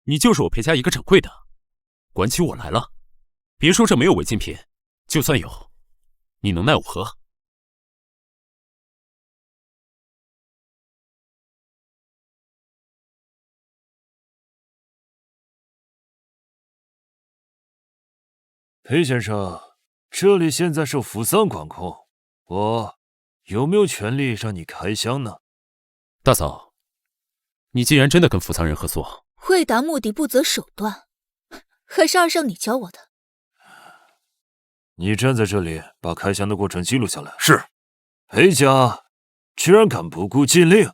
你就是我裴家一个掌柜的，管起我来了。别说这没有违禁品，就算有，你能奈我何？裴先生，这里现在受扶桑管控，我有没有权利让你开箱呢？大嫂，你既然真的跟扶桑人合作，为达目的不择手段，还是二少你教我的。你站在这里，把开箱的过程记录下来。是。裴家居然敢不顾禁令，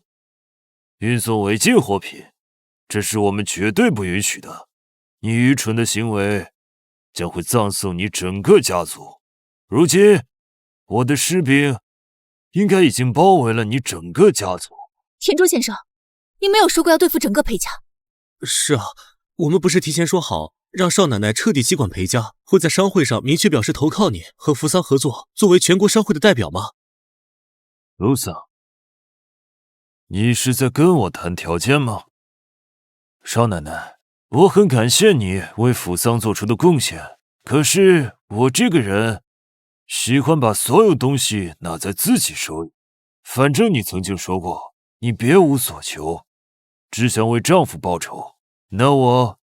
运送违禁货品，这是我们绝对不允许的。你愚蠢的行为将会葬送你整个家族。如今，我的士兵应该已经包围了你整个家族。田中先生，你没有说过要对付整个裴家。是啊，我们不是提前说好，让少奶奶彻底接管裴家，会在商会上明确表示投靠你，和扶桑合作，作为全国商会的代表吗？卢桑，你是在跟我谈条件吗？少奶奶，我很感谢你为扶桑做出的贡献，可是我这个人喜欢把所有东西拿在自己手里。反正你曾经说过，你别无所求，只想为丈夫报仇。那我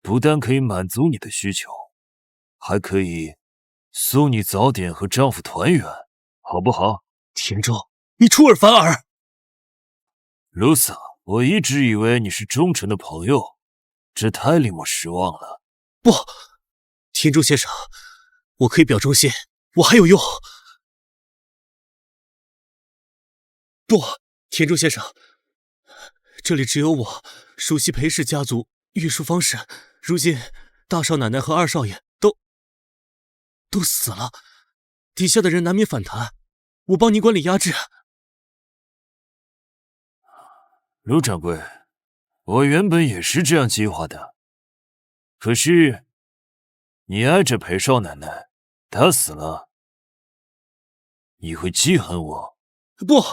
不但可以满足你的需求，还可以送你早点和丈夫团圆，好不好？田中，你出尔反尔！卢桑，我一直以为你是忠诚的朋友，这太令我失望了。不，田中先生，我可以表忠心，我还有用。不，田中先生，这里只有我熟悉裴氏家族运输方式。如今大少奶奶和二少爷都死了，底下的人难免反弹，我帮您管理压制。卢掌柜，我原本也是这样计划的，可是你爱着裴少奶奶，她死了，你会记恨我？不，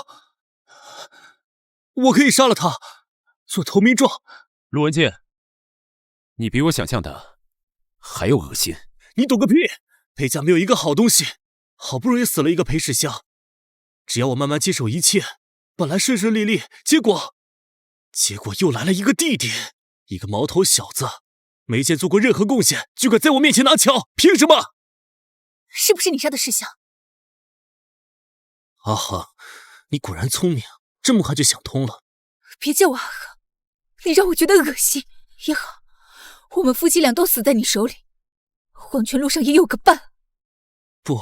我可以杀了他，做投名状。陆文静，你比我想象的还要恶心。你懂个屁！裴家没有一个好东西，好不容易死了一个裴世香，只要我慢慢接受一切，本来顺顺利利，结果又来了一个弟弟，一个毛头小子，没见做过任何贡献，就敢在我面前拿枪，凭什么？是不是你杀的世香？阿恒，你果然聪明，这么快就想通了。别叫我阿恒，你让我觉得恶心。也好，我们夫妻俩都死在你手里，黄泉路上也有个伴。不，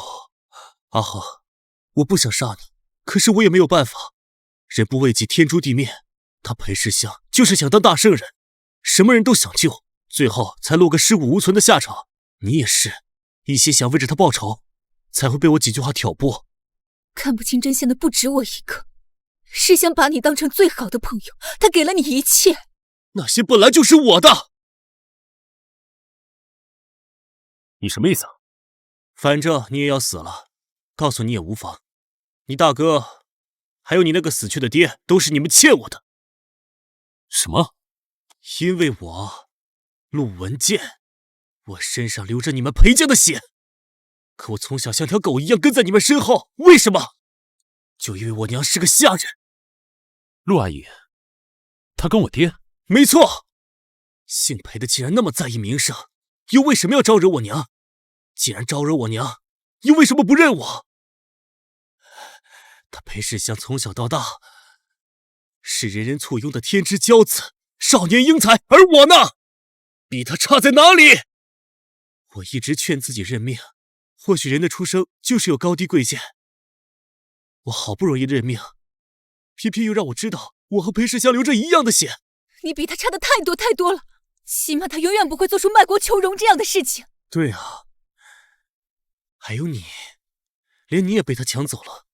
阿恒，我不想杀你，可是我也没有办法。人不为己，天诛地灭。他裴世香就是想当大圣人，什么人都想救，最后才落个尸骨无存的下场。你也是，一心想为着他报仇，才会被我几句话挑拨。看不清真相的不止我一个，世香把你当成最好的朋友，他给了你一切。那些本来就是我的。你什么意思啊？反正你也要死了，告诉你也无妨。你大哥，还有你那个死去的爹，都是你们欠我的。什么？因为我陆文健，我身上流着你们裴家的血，可我从小像条狗一样跟在你们身后，为什么？就因为我娘是个下人。陆阿姨，她跟我爹？没错，姓裴的既然那么在意名声，又为什么要招惹我娘？既然招惹我娘，又为什么不认我？他裴世香从小到大是人人簇拥的天之骄子，少年英才，而我呢，比他差在哪里？我一直劝自己认命，或许人的出生就是有高低贵贱。我好不容易认命，偏偏又让我知道我和裴世香流着一样的血。你比他差的太多太多了，起码他永远不会做出卖国求荣这样的事情。对啊，还有你，连你也被他抢走了。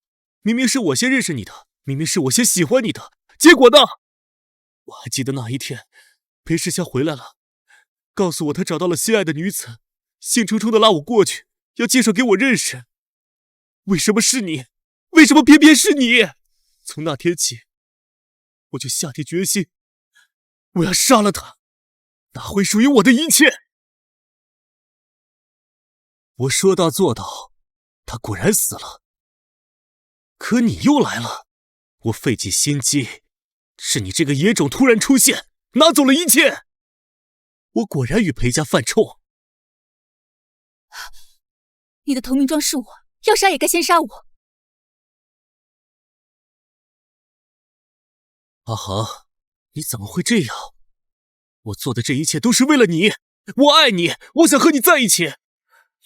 明明是我先认识你的，明明是我先喜欢你的，结果呢？我还记得那一天，裴世香回来了，告诉我他找到了心爱的女子，兴冲冲的拉我过去，要介绍给我认识。为什么是你？为什么偏偏是你？从那天起，我就下定决心，我要杀了他，拿回属于我的一切。我说到做到，他果然死了。可你又来了，我费尽心机，是你这个野种突然出现，拿走了一切。我果然与裴家犯冲。你的投名状是我，要杀也该先杀我。阿航，你怎么会这样？我做的这一切都是为了你，我爱你，我想和你在一起。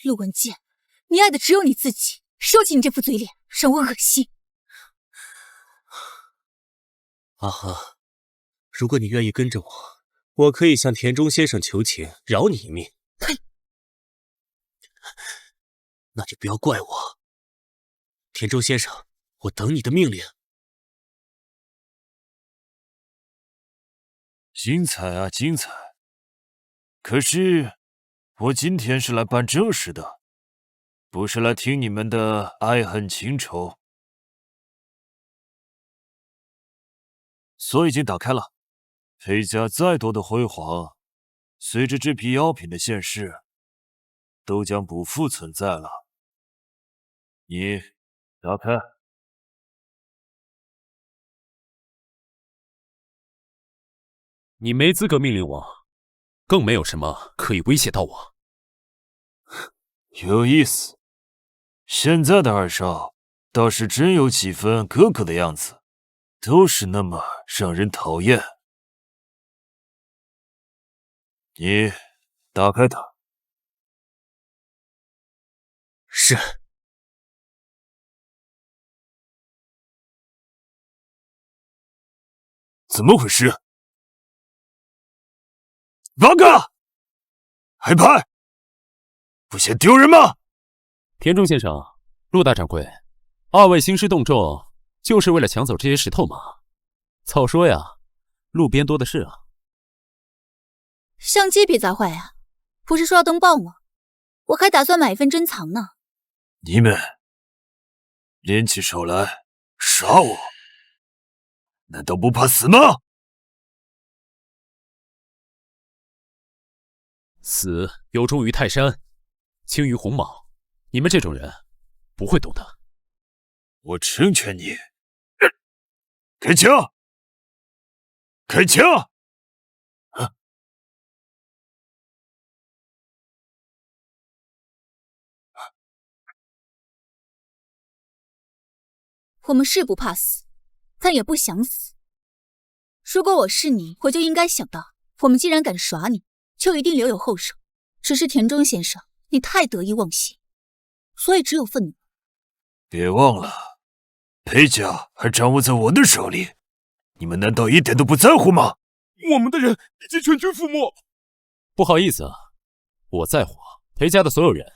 陆文健，你爱的只有你自己，收起你这副嘴脸，让我恶心。阿航，如果你愿意跟着我，我可以向田中先生求情，饶你一命。呸！那就不要怪我。田中先生，我等你的命令。精彩啊，精彩！可是我今天是来办正事的，不是来听你们的爱恨情仇。锁已经打开了，裴家再多的辉煌，随着这批药品的现世，都将不复存在了。你打开。你没资格命令我，更没有什么可以威胁到我。有意思，现在的二少倒是真有几分哥哥的样子，都是那么让人讨厌。你打开它。是。怎么回事？王哥，还拍，不嫌丢人吗？田中先生，陆大掌柜，二位兴师动众，就是为了抢走这些石头吗？早说呀，路边多的是啊。相机别砸坏呀，不是说要登报吗？我还打算买一份珍藏呢。你们联起手来杀我，难道不怕死吗？死有重于泰山，轻于鸿毛。你们这种人不会懂的。我成全你。开枪！开枪！我们是不怕死，但也不想死。如果我是你，我就应该想到，我们既然敢耍你，就一定留有后手。只是田中先生，你太得意忘形，所以只有愤怒。别忘了，裴家还掌握在我的手里，你们难道一点都不在乎吗？我们的人已经全军覆没。不好意思啊，我在乎裴家的所有人，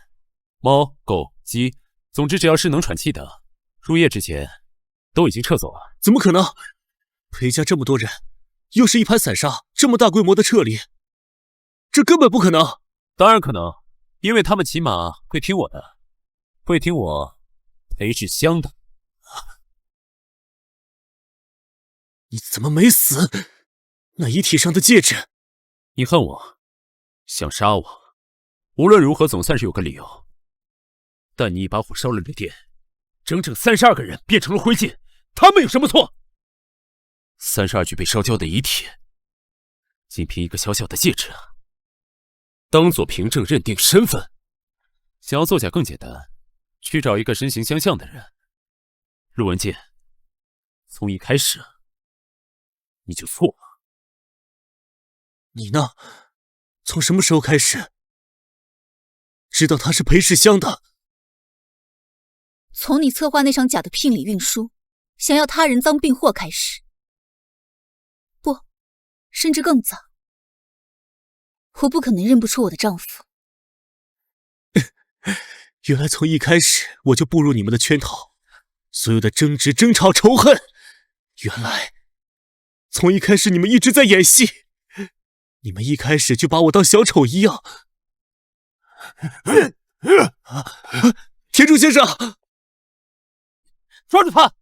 猫、狗、鸡，总之只要是能喘气的，入夜之前都已经撤走了。怎么可能？裴家这么多人，又是一盘散沙，这么大规模的撤离，这根本不可能。当然可能，因为他们起码会听我的，会听我裴志香的。你怎么没死？那遗体上的戒指，你恨我，想杀我，无论如何总算是有个理由。但你一把火烧了这店，整整32个人变成了灰烬，他们有什么错？32具被烧焦的遗体，仅凭一个小小的戒指当做凭证认定身份，想要作假更简单，去找一个身形相像的人。陆文健，从一开始你就错了。你呢？从什么时候开始知道他是裴世香的？从你策划那场假的聘礼运输，想要他人赃并获开始。不，甚至更早。我不可能认不出我的丈夫。原来从一开始我就步入你们的圈套，所有的争执、争吵、仇恨，原来从一开始你们一直在演戏，你们一开始就把我当小丑一样。田中先生，抓住他！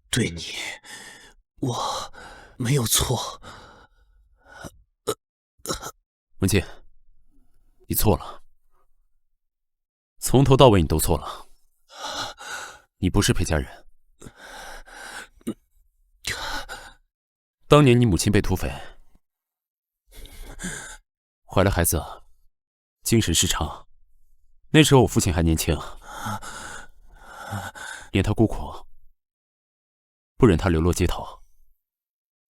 对你我没有错。文静，你错了，从头到尾你都错了。你不是裴家人。当年你母亲被土匪，怀了孩子，精神失常。那时候我父亲还年轻，怜他孤苦，不忍他流落街头，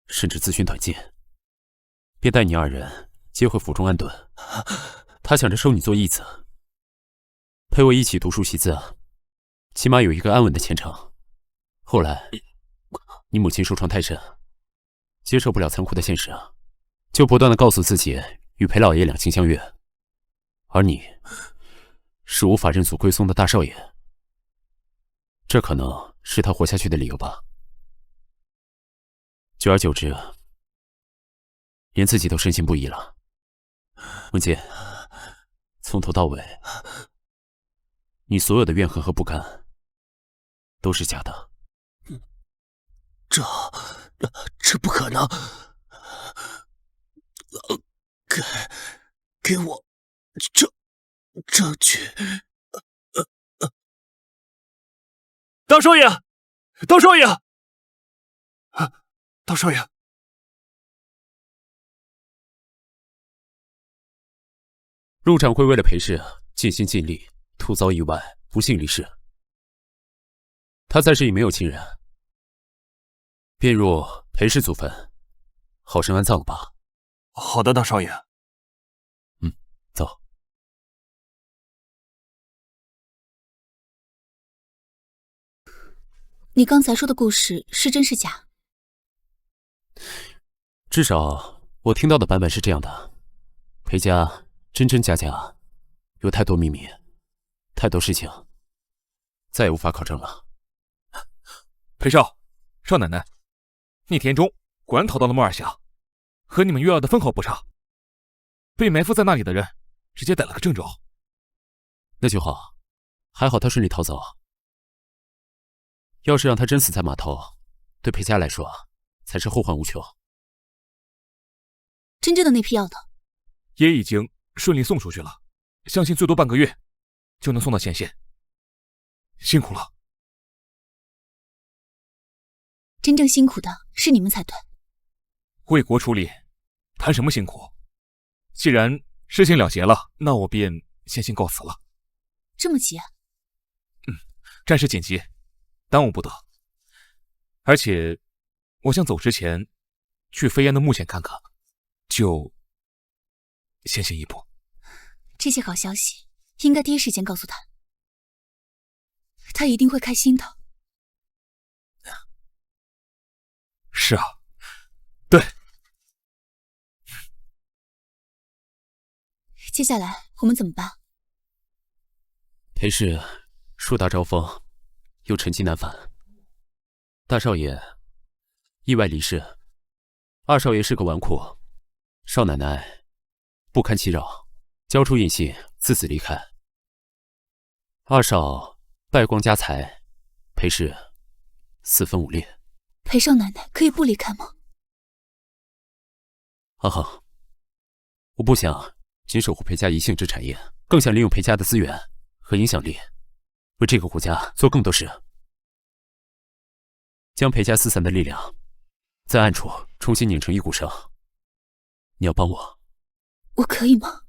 甚至自寻短见，便带你二人接回府中安顿。他想着收你做义子，陪我一起读书习字，起码有一个安稳的前程。后来你母亲受创太深，接受不了残酷的现实，就不断地告诉自己与裴老爷两情相悦，而你是无法认祖归宗的大少爷，这可能是他活下去的理由吧。久而久之，连自己都深信不疑了。文杰，从头到尾，你所有的怨恨和不甘都是假的。这不可能！给我证据！大少爷，大少爷，大少爷！陆掌柜为了裴氏尽心尽力，突遭意外，不幸离世。他在世已没有亲人，便入裴氏祖坟，好生安葬吧。好的，大少爷。走。你刚才说的故事是真是假？至少我听到的版本是这样的：裴家真真假假，有太多秘密，太多事情，再也无法考证了。裴少，少奶奶，你田中果然逃到了莫尔峡，和你们约了的分毫不差。被埋伏在那里的人直接逮了个正着。那就好，还好他顺利逃走。要是让他真死在码头，对裴家来说才是后患无穷。真正的那批药呢？也已经顺利送出去了，相信最多半个月就能送到前线。辛苦了。真正辛苦的是你们才对。为国出力，谈什么辛苦？既然事情了结了，那我便先行告辞了。这么急？战事紧急，耽误不得。而且我想走之前去飞燕的墓前看看，就先行一步。这些好消息应该第一时间告诉他，他一定会开心的。是啊，对。接下来我们怎么办？裴氏树大招风，又沉寂难返。大少爷意外离世，二少爷是个纨绔，少奶奶不堪其扰，交出印信，自此离开。二少败光家财，裴氏四分五裂。裴少奶奶可以不离开吗？阿恒，我不想仅守护裴家一姓之产业，更想利用裴家的资源和影响力，为这个国家做更多事，将裴家四散的力量在暗处重新拧成一股绳。你要帮我？我可以吗？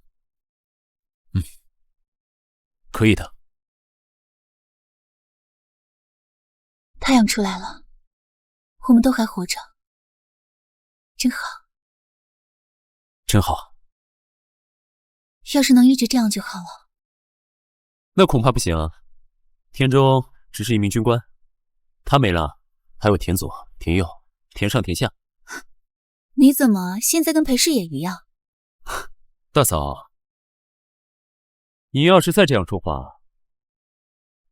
可以的。太阳出来了，我们都还活着，真好。真好。要是能一直这样就好了。那恐怕不行啊。田中只是一名军官，他没了，还有田左、田右、田上、田下。你怎么现在跟裴氏也一样？大嫂，你要是再这样说话，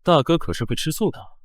大哥可是会吃醋的。